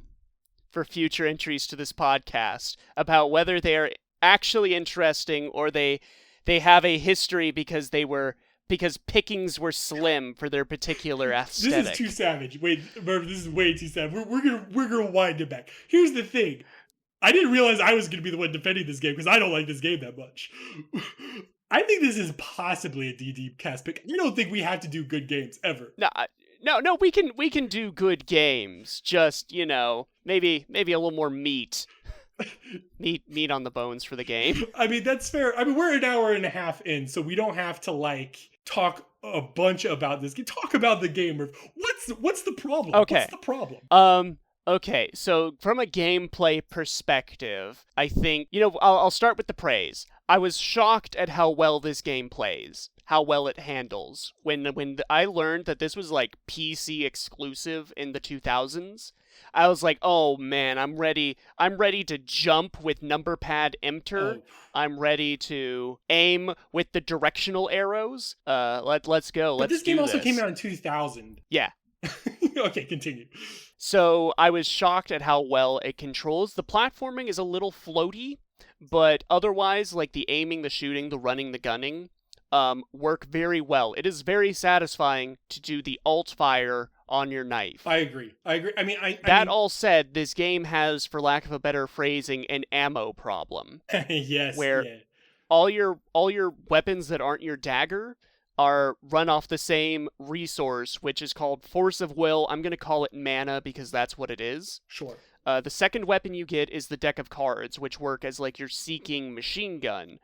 for future entries to this podcast about whether they are actually interesting or they have a history because pickings were slim for their particular aesthetic. This is too savage. Wait, Murph, this is way too savage. We're gonna wind it back. Here's the thing. I didn't realize I was gonna be the one defending this game because I don't like this game that much. I think this is possibly a DD cast pick. I don't think we have to do good games ever. No, we can do good games. Just, maybe a little more meat. meat on the bones for the game. I mean, that's fair. I mean, we're an hour and a half in, so we don't have to talk a bunch about this game. Talk about the game. What's the problem? Okay. What's the problem? Okay, so from a gameplay perspective, I think, I'll start with the praise. I was shocked at how well this game plays, how well it handles. When I learned that this was PC exclusive in the 2000s, I was like, "Oh man, I'm ready to jump with number pad enter. Oh. I'm ready to aim with the directional arrows. Let's go. But this game also this. came out in 2000. Yeah. Okay, continue. So I was shocked at how well it controls. The platforming is a little floaty, but otherwise, the aiming, the shooting, the running, the gunning, work very well. It is very satisfying to do the alt fire on your knife. I agree. I mean, all said, this game has, for lack of a better phrasing, an ammo problem. Yes. Where yeah. all your weapons that aren't your dagger are run off the same resource, which is called Force of Will. I'm going to call it mana because that's what it is. Sure. The second weapon you get is the deck of cards, which work as your seeking machine gun.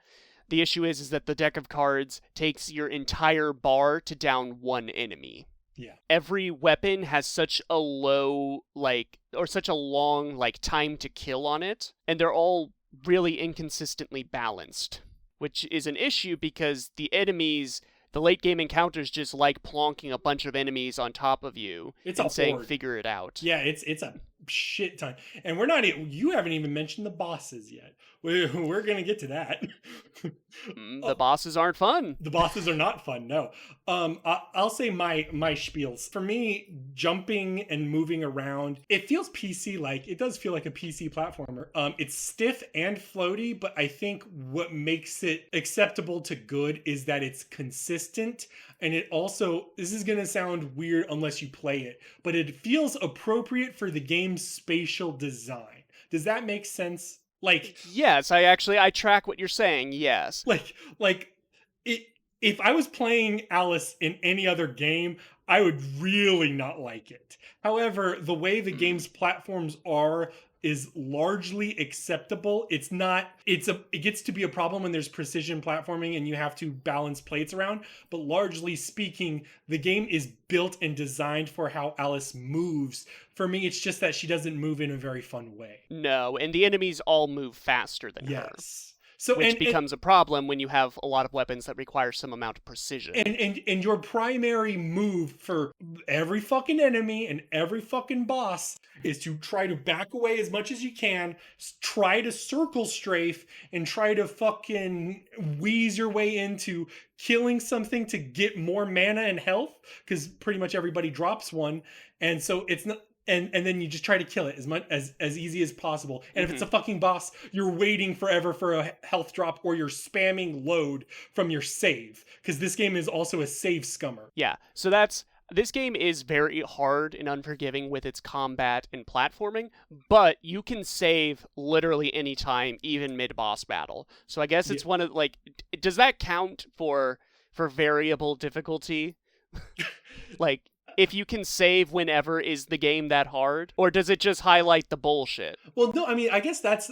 The issue is that the deck of cards takes your entire bar to down one enemy. Yeah. Every weapon has such a low, or such a long, time to kill on it, and they're all really inconsistently balanced, which is an issue because the late game encounters just plonking a bunch of enemies on top of you and saying, horde. Figure it out. Yeah, it's a shit ton. And you haven't even mentioned the bosses yet. We're going to get to that. The bosses aren't fun. The bosses are not fun, no. I'll say my spiels. For me, jumping and moving around, it feels PC-like. It does feel like a PC platformer. It's stiff and floaty, but I think what makes it acceptable to good is that it's consistent. And it also, this is going to sound weird unless you play it, but it feels appropriate for the game's spatial design. Does that make sense? Yes, I track what you're saying. Yes. If I was playing Alice in any other game, I would really not like it. However, the way the game's platforms are is largely acceptable. It gets to be a problem when there's precision platforming and you have to balance plates around, but largely speaking, the game is built and designed for how Alice moves. For me, it's just that she doesn't move in a very fun way. No, and the enemies all move faster than her. Yes. So, which becomes a problem when you have a lot of weapons that require some amount of precision. And your primary move for every fucking enemy and every fucking boss is to try to back away as much as you can, try to circle strafe, and try to fucking wheeze your way into killing something to get more mana and health, because pretty much everybody drops one. And so it's not... And then you just try to kill it as much as easy as possible. And if it's a fucking boss, you're waiting forever for a health drop, or you're spamming load from your save, because this game is also a save scummer. Yeah, so this game is very hard and unforgiving with its combat and platforming, but you can save literally any time, even mid-boss battle. So I guess it's one of does that count for variable difficulty? If you can save whenever, is the game that hard? Or does it just highlight the bullshit? Well, no, I mean, I guess that's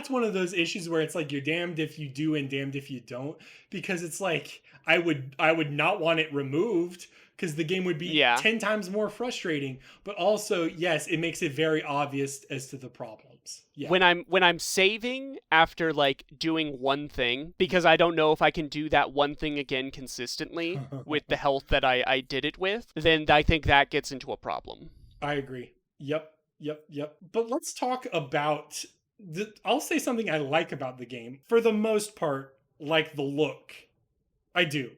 one of those issues where it's you're damned if you do and damned if you don't. Because it's I would not want it removed, because the game would be 10 times more frustrating. But also, yes, it makes it very obvious as to the problems. Yeah. When I'm saving after doing one thing, because I don't know if I can do that one thing again consistently with the health that I did it with, then I think that gets into a problem. I agree. Yep. But let's talk about I'll say something I like about the game. For the most part, the look. I do.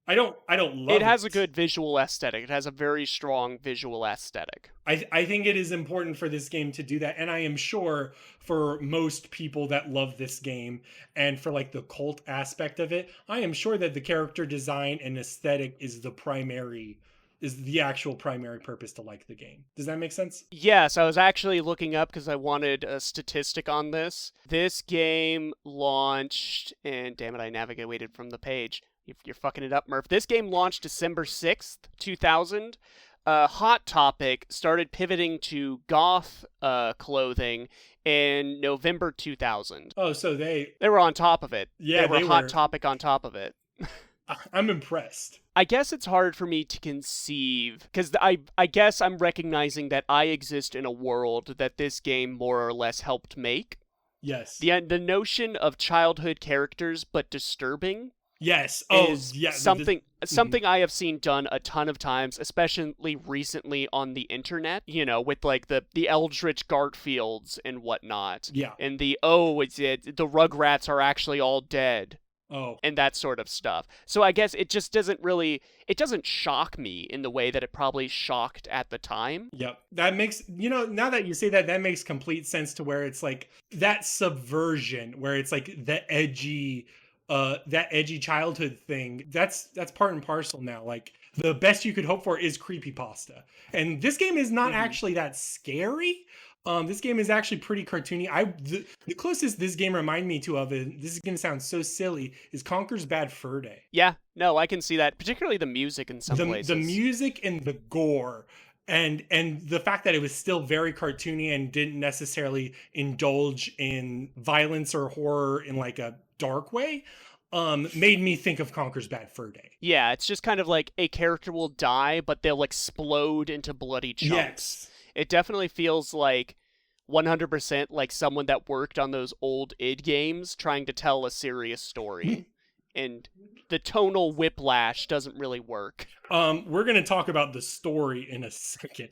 I don't It love has a it. good visual aesthetic. It has a very strong visual aesthetic. I think it is important for this game to do that, and I am sure for most people that love this game and for like the cult aspect of it, I am sure that the character design and aesthetic is the actual primary purpose to like the game. Does that make sense? Yes, I was actually looking up because I wanted a statistic on this. This game launched, and damn it, I navigated from the page. You're fucking it up, Murph. This game launched December 6th, 2000. Hot Topic started pivoting to goth clothing in November 2000. Oh, so they They were on top of it. yeah, They were they Hot were Topic on top of it. I'm impressed. I guess it's hard for me to conceive because I guess I'm recognizing that I exist in a world that this game more or less helped make. Yes. The notion of childhood characters but disturbing Yes. Oh, is yeah. something I have seen done a ton of times, especially recently on the internet. You know, with like the Eldritch Garfields and whatnot, Yeah. and the the Rugrats are actually all dead. Oh, And that sort of stuff. So I guess it just it doesn't shock me in the way that it probably shocked at the time. yep. That makes, now that you say that, that makes complete sense to where it's like that subversion, where it's like that edgy childhood thing. That's part and parcel now. Like the best you could hope for is creepypasta. And this game is not Mhm. actually that scary. This game is actually pretty cartoony. The closest this game reminded me to of it, this is gonna sound so silly, is Conker's Bad Fur Day. Yeah, no, I can see that, particularly the music in some The places. music and the gore and the fact that it was still very cartoony and didn't necessarily indulge in violence or horror in like a dark way made me think of Conker's Bad Fur Day. Yeah, it's just kind of like a character will die, but they'll explode into bloody chunks. Yes. It definitely feels like 100% like someone that worked on those old id games trying to tell a serious story. And the tonal whiplash doesn't really work. We're gonna talk about the story in a second.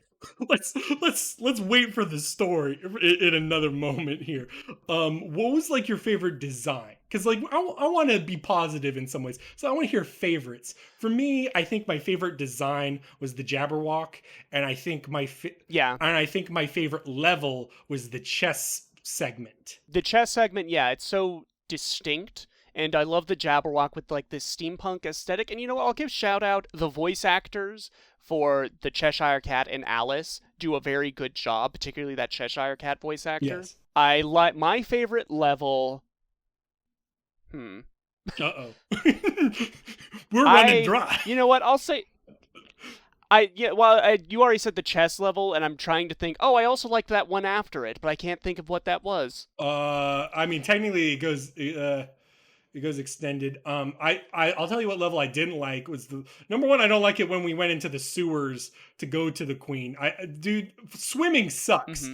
let's wait for the story in another moment here. What was like your favorite design? Because like I want to be positive in some ways, so I want to hear favorites. For me, I think my favorite design was the Jabberwock, and I think Yeah. I think my favorite level was the chess segment. The chess segment, yeah, it's so distinct. And I love the Jabberwock with like this steampunk aesthetic. And you know what? I'll give shout out the voice actors for the Cheshire Cat and Alice do a very good job, particularly that Cheshire Cat voice actor. Yes. I like my favorite level. Uh-oh. We're running dry. You know what? I'll say you already said the chess level, and I'm trying to think. Oh, I also liked that one after it, but I can't think of what that was. I mean, technically it goes extended. I'll tell you what level I didn't like was the number one. I don't like it when we went into the sewers to go to the queen. Dude, swimming sucks.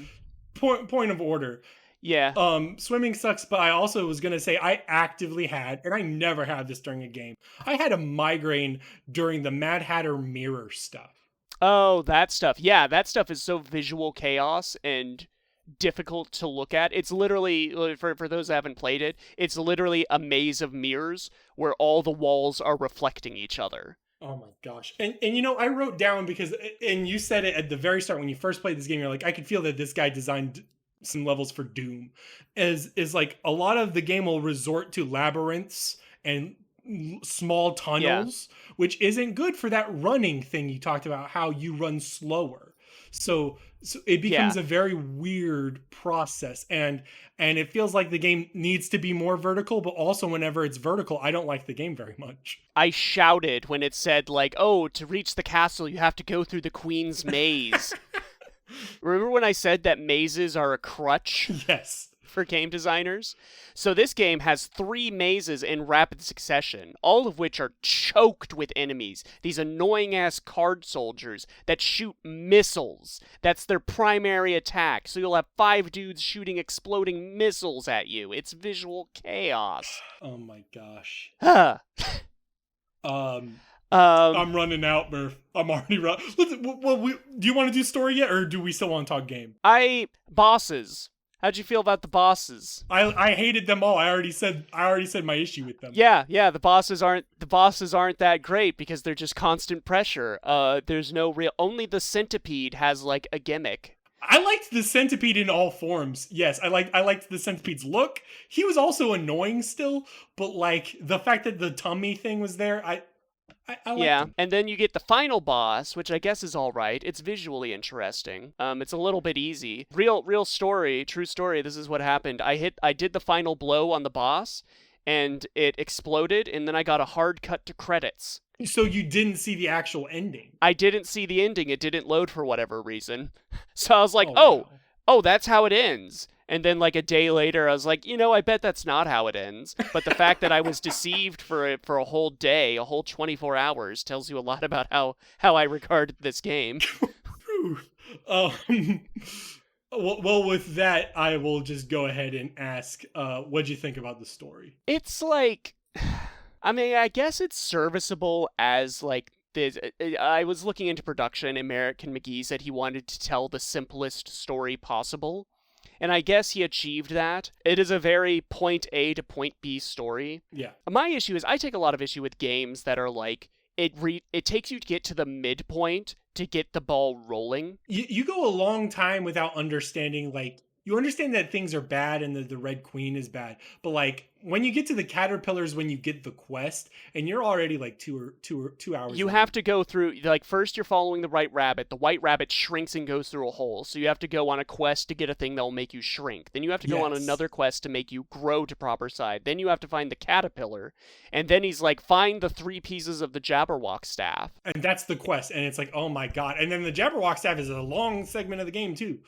Point of order. Yeah. Swimming sucks, but I also was gonna say I actively had, and I never had this during a game, I had a migraine during the Mad Hatter mirror stuff. Oh, that stuff. Yeah, that stuff is so visual chaos and difficult to look at. It's literally, for those that haven't played it, it's literally a maze of mirrors where all the walls are reflecting each other. Oh my gosh. And I wrote down because, and you said it at the very start when you first played this game, you're like, I could feel that this guy designed some levels for Doom. Is like a lot of the game will resort to labyrinths and small tunnels, which isn't good for that running thing you talked about, how you run slower. So it becomes a very weird process, and it feels like the game needs to be more vertical, but also whenever it's vertical, I don't like the game very much. I shouted when it said like, "Oh, to reach the castle, you have to go through the Queen's maze." Remember when I said that mazes are a crutch? Yes. For game designers? So this game has 3 mazes in rapid succession, all of which are choked with enemies. These annoying-ass card soldiers that shoot missiles. That's their primary attack. So you'll have 5 dudes shooting exploding missiles at you. It's visual chaos. Oh my gosh. Huh. I'm running out, Murph. I'm already running. Do you want to do story yet, or do we still want to talk game? Bosses. How'd you feel about the bosses? I hated them all. I already said my issue with them. Yeah, the bosses aren't that great because they're just constant pressure. There's no real, only the centipede has like a gimmick. I liked the centipede in all forms. Yes, I liked the centipede's look. He was also annoying still, but like the fact that the tummy thing was there, I liked him. And then you get the final boss, which I guess is all right. It's visually interesting. It's a little bit easy. Real story, true story. This is what happened. I did the final blow on the boss, and it exploded, and then I got a hard cut to credits. So you didn't see the actual ending. I didn't see the ending. It didn't load for whatever reason. So I was like, wow. oh, that's how it ends. And then like a day later, I was like, I bet that's not how it ends. But the fact that I was deceived for a whole day, a whole 24 hours, tells you a lot about how I regarded this game. Well, with that, I will just go ahead and ask, what'd you think about the story? It's like, I mean, I guess it's serviceable as like this. I was looking into production, and Mcgee said he wanted to tell the simplest story possible. And I guess he achieved that. It is a very point A to point B story. Yeah. My issue is I take a lot of issue with games that are like, it takes you to get to the midpoint to get the ball rolling. You go a long time without understanding, like, you understand that things are bad and that the Red Queen is bad. But like when you get to the caterpillars, when you get the quest, and you're already like two hours. You have to go through, like, first you're following the white rabbit. The white rabbit shrinks and goes through a hole. So you have to go on a quest to get a thing that will make you shrink. Then you have to go on another quest to make you grow to proper size. Then you have to find the caterpillar. And then he's like, find the 3 pieces of the Jabberwock staff. And that's the quest. And it's like, oh my God. And then the Jabberwock staff is a long segment of the game too.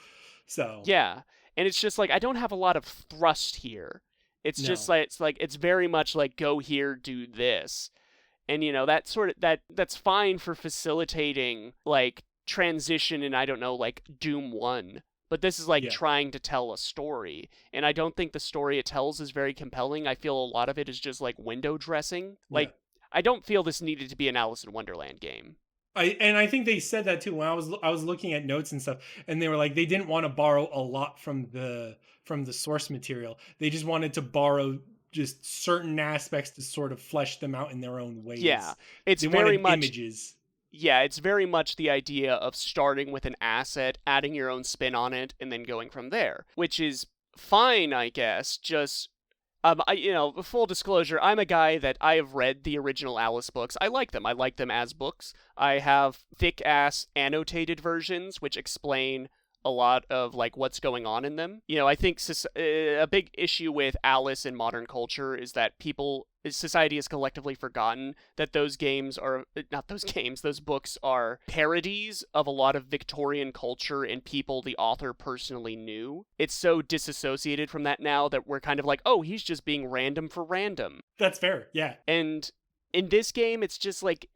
So. Yeah. And it's just like, I don't have a lot of thrust here. It's just like, it's very much like, go here, do this. And, that's fine for facilitating, like, transition in, I don't know, like, Doom 1. But this is, like, trying to tell a story. And I don't think the story it tells is very compelling. I feel a lot of it is just, like, window dressing. Like, I don't feel this needed to be an Alice in Wonderland game. I think they said that too when I was looking at notes and stuff, and they were like, they didn't want to borrow a lot from the source material. They just wanted to borrow just certain aspects to sort of flesh them out in their own ways. Yeah, it's very much images. Yeah, it's very much the idea of starting with an asset, adding your own spin on it, and then going from there, which is fine, I guess. Just full disclosure, I'm a guy that I have read the original Alice books. I like them. I like them as books. I have thick-ass annotated versions, which explain a lot of, like, what's going on in them. I think a big issue with Alice in modern culture is that society has collectively forgotten that those books are parodies of a lot of Victorian culture and people the author personally knew. It's so disassociated from that now that we're kind of like, oh, he's just being random for random. That's fair, yeah. And in this game, it's just like...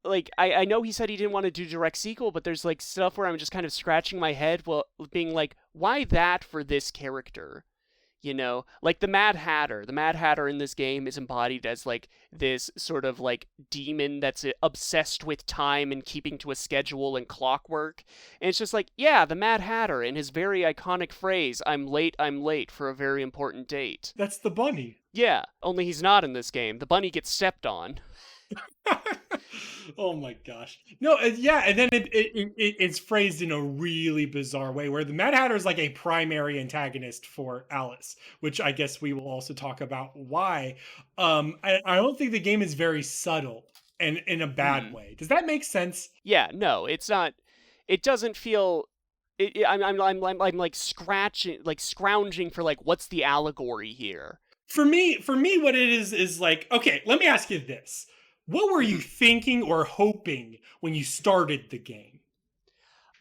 Like, I know he said he didn't want to do direct sequel, but there's, like, stuff where I'm just kind of scratching my head while being like, why that for this character? Like the Mad Hatter. The Mad Hatter in this game is embodied as, like, this sort of, like, demon that's obsessed with time and keeping to a schedule and clockwork. And it's just like, yeah, the Mad Hatter and his very iconic phrase, I'm late for a very important date. That's the bunny. Yeah, only he's not in this game. The bunny gets stepped on. Oh my gosh. No, yeah, and then it's phrased in a really bizarre way where the Mad Hatter is like a primary antagonist for Alice, which I guess we will also talk about why. I don't think the game is very subtle and in a bad way. Does that make sense? Yeah, no, it's not. It doesn't feel. I'm like scrounging for, like, what's the allegory here? For me, what it is like, okay, let me ask you this. What were you thinking or hoping when you started the game?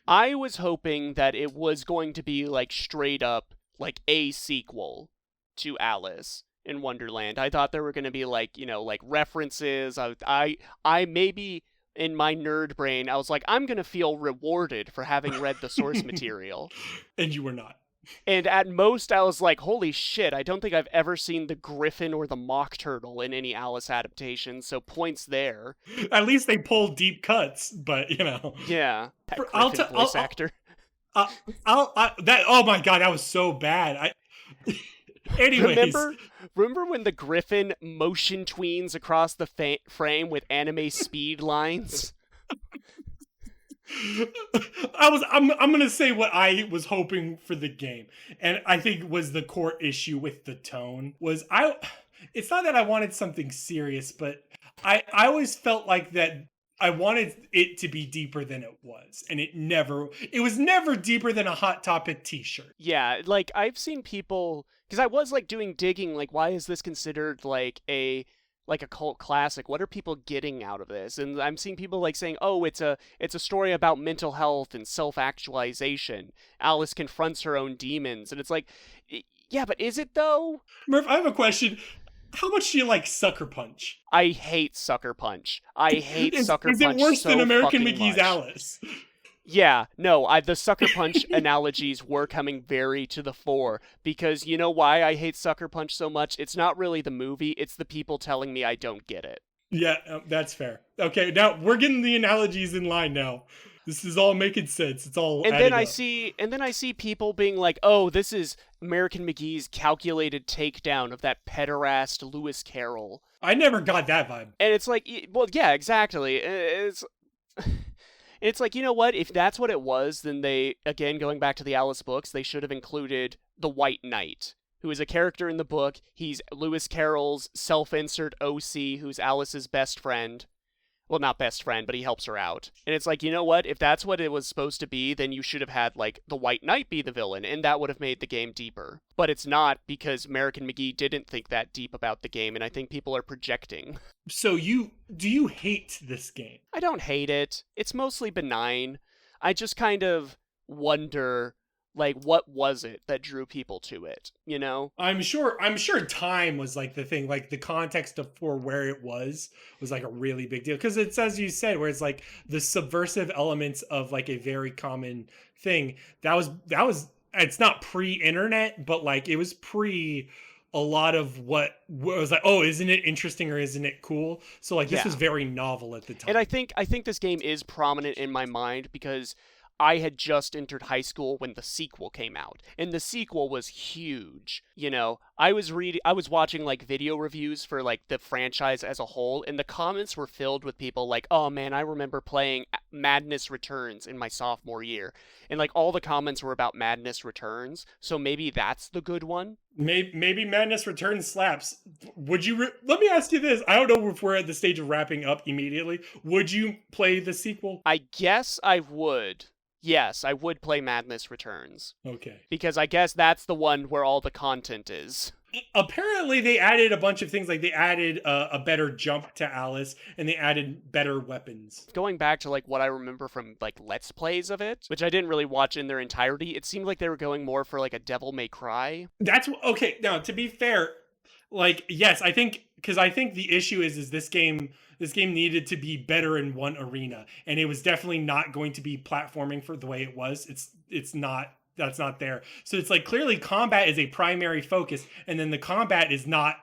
I was hoping that it was going to be, like, straight up, like, a sequel to Alice in Wonderland. I thought there were going to be, like, like, references. I maybe in my nerd brain, I was like, I'm going to feel rewarded for having read the source material. And you were not. And at most, I was like, holy shit, I don't think I've ever seen the griffin or the mock turtle in any Alice adaptation, so points there. At least they pull deep cuts, but, Yeah, that griffin voice actor. Uh, oh my god, that was so bad. Anyways, Remember when the Griffin motion tweens across the frame with anime speed lines? I'm gonna say what I was hoping for the game, and I think was the core issue with the tone was it's not that I wanted something serious, but I always felt like that I wanted it to be deeper than it was, and it was never deeper than a Hot Topic t-shirt. Yeah, like I've seen people, because I was like doing digging, like why is this considered like a cult classic? What are people getting out of this? And I'm seeing people like saying, "Oh, it's a story about mental health and self-actualization. Alice confronts her own demons." And it's like, yeah, but is it though? Murph, I have a question. How much do you like Sucker Punch? I hate Sucker Punch. I hate Sucker Punch. Is it worse than American fucking McGee's much. Alice? Yeah, no, the Sucker Punch analogies were coming very to the fore, because you know why I hate Sucker Punch so much? It's not really the movie, it's the people telling me I don't get it. Yeah, that's fair. Okay, now we're getting the analogies in line now. This is all making sense. It's all And then I see people being like, "Oh, this is American McGee's calculated takedown of that pederast Lewis Carroll." I never got that vibe. And it's like, well, yeah, exactly. It's like, you know what? If that's what it was, then they, again, going back to the Alice books, they should have included the White Knight, who is a character in the book. He's Lewis Carroll's self-insert OC, who's Alice's best friend. Well, not best friend, but he helps her out. And it's like, you know what? If that's what it was supposed to be, then you should have had, like, the White Knight be the villain, and that would have made the game deeper. But it's not, because American McGee didn't think that deep about the game, and I think people are projecting. So do you hate this game? I don't hate it. It's mostly benign. I just kind of wonder, like, what was it that drew people to it, you know? I'm sure time was like the thing, like the context for where it was like a really big deal, because it's, as you said, where it's like the subversive elements of like a very common thing that was it's not pre-internet, but like it was pre a lot of what was like, oh, isn't it interesting or isn't it cool? So like this was very novel at the time. And I think this game is prominent in my mind because I had just entered high school when the sequel came out, and the sequel was huge. You know, I was watching like video reviews for like the franchise as a whole, and the comments were filled with people like, "Oh man, I remember playing Madness Returns in my sophomore year," and like all the comments were about Madness Returns. So maybe that's the good one. Maybe Madness Returns slaps. Would you? Let me ask you this. I don't know if we're at the stage of wrapping up immediately. Would you play the sequel? I guess I would. Yes, I would play Madness Returns. Okay. Because I guess that's the one where all the content is. Apparently, they added a bunch of things. Like they added a better jump to Alice, and they added better weapons. Going back to like what I remember from like Let's Plays of it, which I didn't really watch in their entirety, it seemed like they were going more for like a Devil May Cry. That's okay. Now, to be fair, like yes, I think the issue is this game needed to be better in one arena, and it was definitely not going to be platforming for the way it was. It's not. That's not there. So it's like clearly combat is a primary focus, and then the combat is not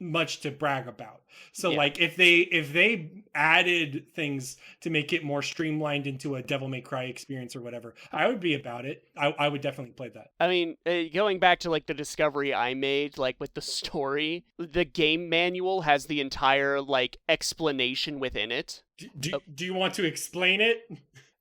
much to brag about. So like if they added things to make it more streamlined into a Devil May Cry experience or whatever, I would be about it. I would definitely play that. I mean, going back to like the discovery I made, like with the story, the game manual has the entire like explanation within it. Do you want to explain it?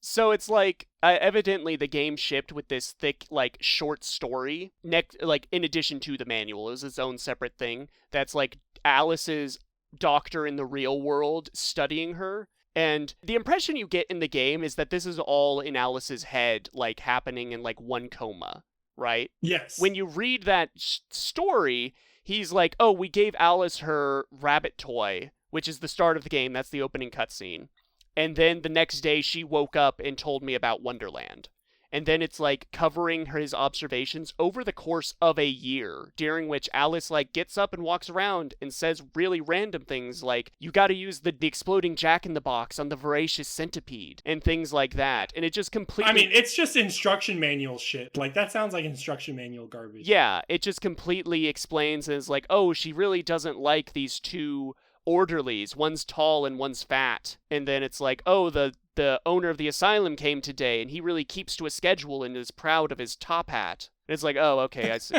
So it's like, evidently the game shipped with this thick, like, short story, like, in addition to the manual. It was its own separate thing. That's, like, Alice's doctor in the real world studying her. And the impression you get in the game is that this is all in Alice's head, like, happening in, like, one coma, right? Yes. When you read that story, he's like, oh, we gave Alice her rabbit toy, which is the start of the game. That's the opening cutscene. And then the next day she woke up and told me about Wonderland. And then it's like covering his observations over the course of a year, during which Alice like gets up and walks around and says really random things like, you gotta use the exploding jack-in-the-box on the voracious centipede, and things like that. And it just completely... I mean, it's just instruction manual shit. Like, that sounds like instruction manual garbage. Yeah, it just completely explains and is like, oh, she really doesn't like these two orderlies, one's tall and one's fat. And then it's like, oh, the the owner of the asylum came today, and he really keeps to a schedule and is proud of his top hat. And it's like, oh, okay, I see.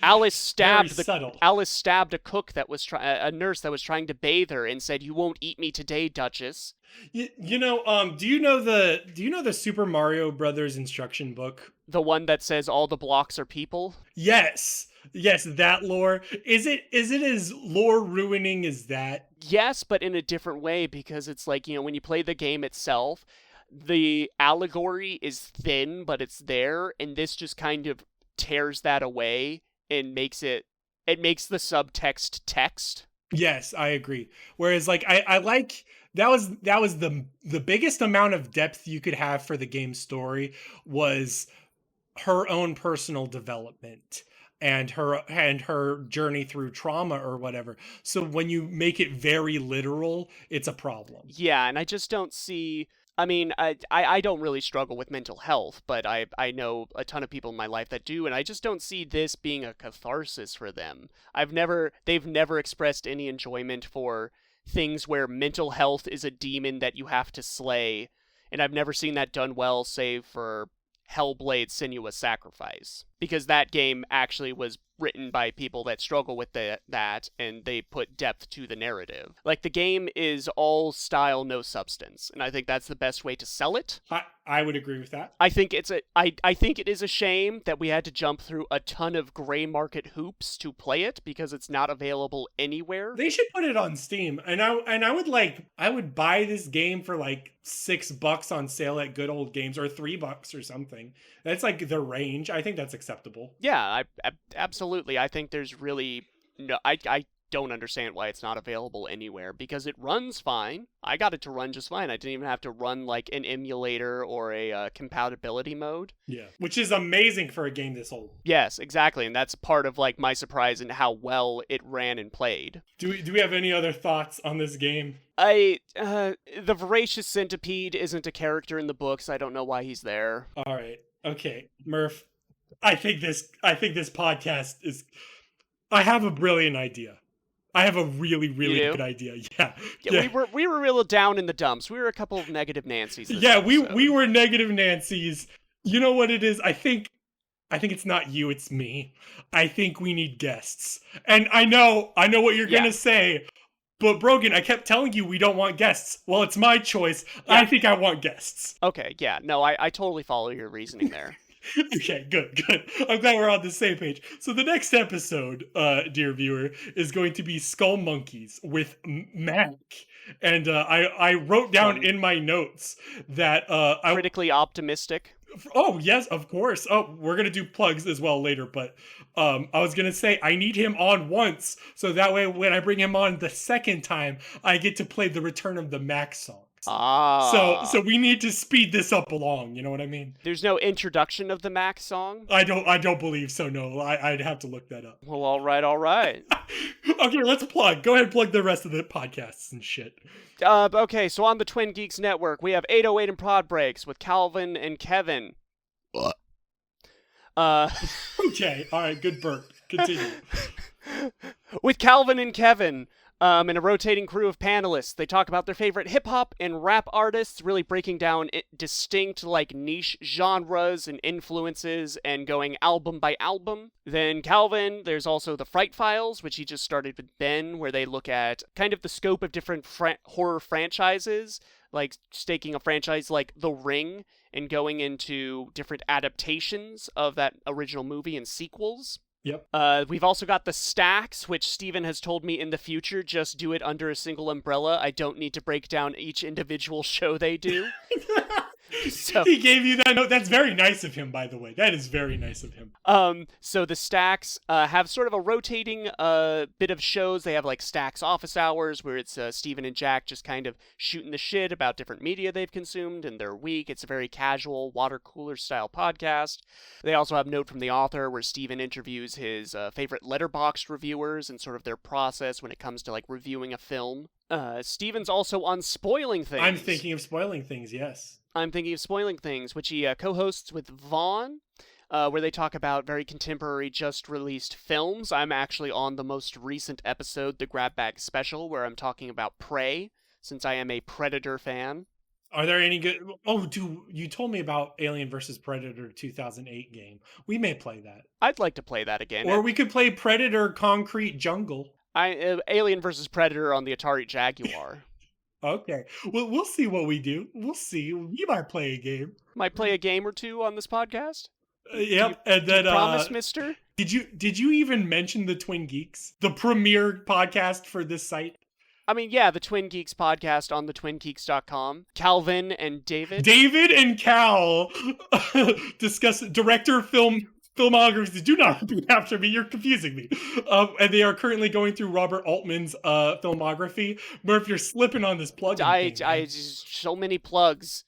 Very subtle. Alice stabbed a cook that was a nurse that was trying to bathe her and said, "You won't eat me today, Duchess." Do you know the Super Mario Brothers instruction book? The one that says all the blocks are people? Yes, that lore. Is it as lore ruining as that? Yes, but in a different way, because it's like, when you play the game itself, the allegory is thin, but it's there, and this just kind of tears that away and makes the subtext text. Yes, I agree. Whereas like I like that was the biggest amount of depth you could have for the game's story was her own personal development and her journey through trauma or whatever. So when you make it very literal, it's a problem. Yeah, and I just don't see. I mean, I don't really struggle with mental health, but I know a ton of people in my life that do, and I just don't see this being a catharsis for them. They've never expressed any enjoyment for things where mental health is a demon that you have to slay, and I've never seen that done well, save for Hellblade: Senua's Sacrifice, because that game actually was written by people that struggle with that, and they put depth to the narrative. Like, the game is all style, no substance, and I think that's the best way to sell it. I would agree with that. I think I think it is a shame that we had to jump through a ton of gray market hoops to play it, because it's not available anywhere. They should put it on Steam, and I would buy this game for like $6 on sale at Good Old Games, or $3 or something. That's like the range. I think that's acceptable. Yeah, absolutely. I think there's really no. I don't understand why it's not available anywhere, because it runs fine. I got it to run just fine. I didn't even have to run like an emulator or a compatibility mode. Yeah, which is amazing for a game this old. Yes, exactly, and that's part of like my surprise in how well it ran and played. Do we have any other thoughts on this game? The voracious centipede isn't a character in the books. I don't know why he's there. All right, okay, Murph. I think this podcast is. I have a brilliant idea. I have a really, really good idea. Yeah. We were real down in the dumps. We were a couple of negative Nancys. We were negative Nancys. You know what it is? I think it's not you, it's me. I think we need guests. And I know what you're gonna say, but Brogan, I kept telling you we don't want guests. Well, it's my choice. Yeah. I think I want guests. Okay, yeah. No, I totally follow your reasoning there. Okay, good. I'm glad we're on the same page. So the next episode, dear viewer, is going to be Skull Monkeys with Mac. And I wrote down in my notes that... critically optimistic. Oh, yes, of course. Oh, we're going to do plugs as well later, but I was going to say I need him on once, so that way when I bring him on the second time, I get to play the Return of the Mac song. So we need to speed this up along, you know what I mean? There's no introduction of the Mac song? I don't believe so, no. I'd have to look that up. Well, all right. Okay, let's plug. Go ahead and plug the rest of the podcasts and shit. Okay, so on the Twin Geeks Network, we have 808 and Prod Breaks with Calvin and Kevin. What? Okay, all right, good burp. Continue. With Calvin and Kevin, and a rotating crew of panelists. They talk about their favorite hip-hop and rap artists, really breaking down distinct, like, niche genres and influences and going album by album. Then Calvin, there's also the Fright Files, which he just started with Ben, where they look at kind of the scope of different horror franchises, like staking a franchise like The Ring and going into different adaptations of that original movie and sequels. Yep. We've also got the Stacks, which Steven has told me in the future, just do it under a single umbrella. I don't need to break down each individual show they do. So, he gave you that note. That's very nice of him, by the way. That is very nice of him. So the Stacks have sort of a rotating bit of shows. They have like Stacks Office Hours, where it's Steven and Jack just kind of shooting the shit about different media they've consumed in their week. It's a very casual water cooler style podcast. They also have Note from the Author, where Steven interviews his favorite Letterboxd reviewers and sort of their process when it comes to like reviewing a film. Steven's also on Spoiling Things. I'm thinking of Spoiling Things, yes. I'm thinking of Spoiling Things, which he co-hosts with Vaughn, where they talk about very contemporary, just-released films. I'm actually on the most recent episode, the Grab Bag Special, where I'm talking about Prey, since I am a Predator fan. Are there any good? Oh, dude, you told me about Alien versus Predator 2008 game. We may play that, I'd like to play that again. or we could play Predator Concrete Jungle. Alien versus Predator on the Atari Jaguar. Okay, well, we'll see what we do. We'll see. We might play a game. Might play a game or two on this podcast. Yep, and then Promise, Mister. Did you even mention the Twin Geeks, the premier podcast for this site? I mean, yeah, the Twin Geeks podcast on the twingeeks.com. Calvin and David. David and Cal discuss director filmography. Do not repeat after me. You're confusing me. And they are currently going through Robert Altman's filmography. Murph, you're slipping on this plug. I just so many plugs.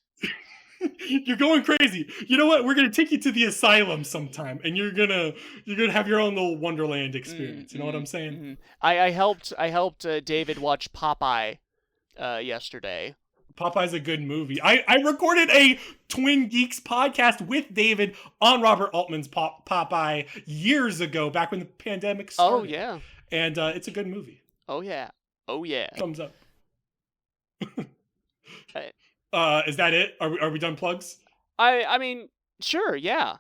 You're going crazy. You know what? We're gonna take you to the asylum sometime, and you're gonna have your own little Wonderland experience. You know what I'm saying? Mm-hmm. I helped David watch Popeye yesterday. Popeye's a good movie. I recorded a Twin Geeks podcast with David on Robert Altman's Popeye years ago, back when the pandemic started. Oh yeah, and it's a good movie. Oh yeah. Thumbs up. Is that it? Are we done plugs? I mean, sure, yeah.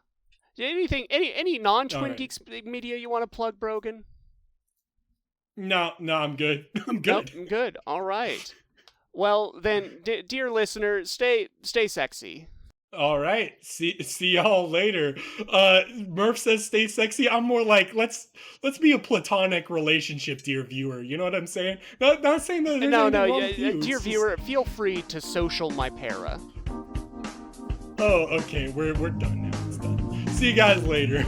Any non-Twin Right. Geeks media you want to plug, Brogan? No, I'm good. I'm good. Nope, I'm good. All right. Well, then, dear listener, stay sexy. All right. See y'all later. Murph says stay sexy. I'm more like let's be a platonic relationship, dear viewer. You know what I'm saying? Not saying that. There's anything wrong with you. Dear viewer, feel free to social my para. Oh, okay. We're done now. It's done. See you guys later.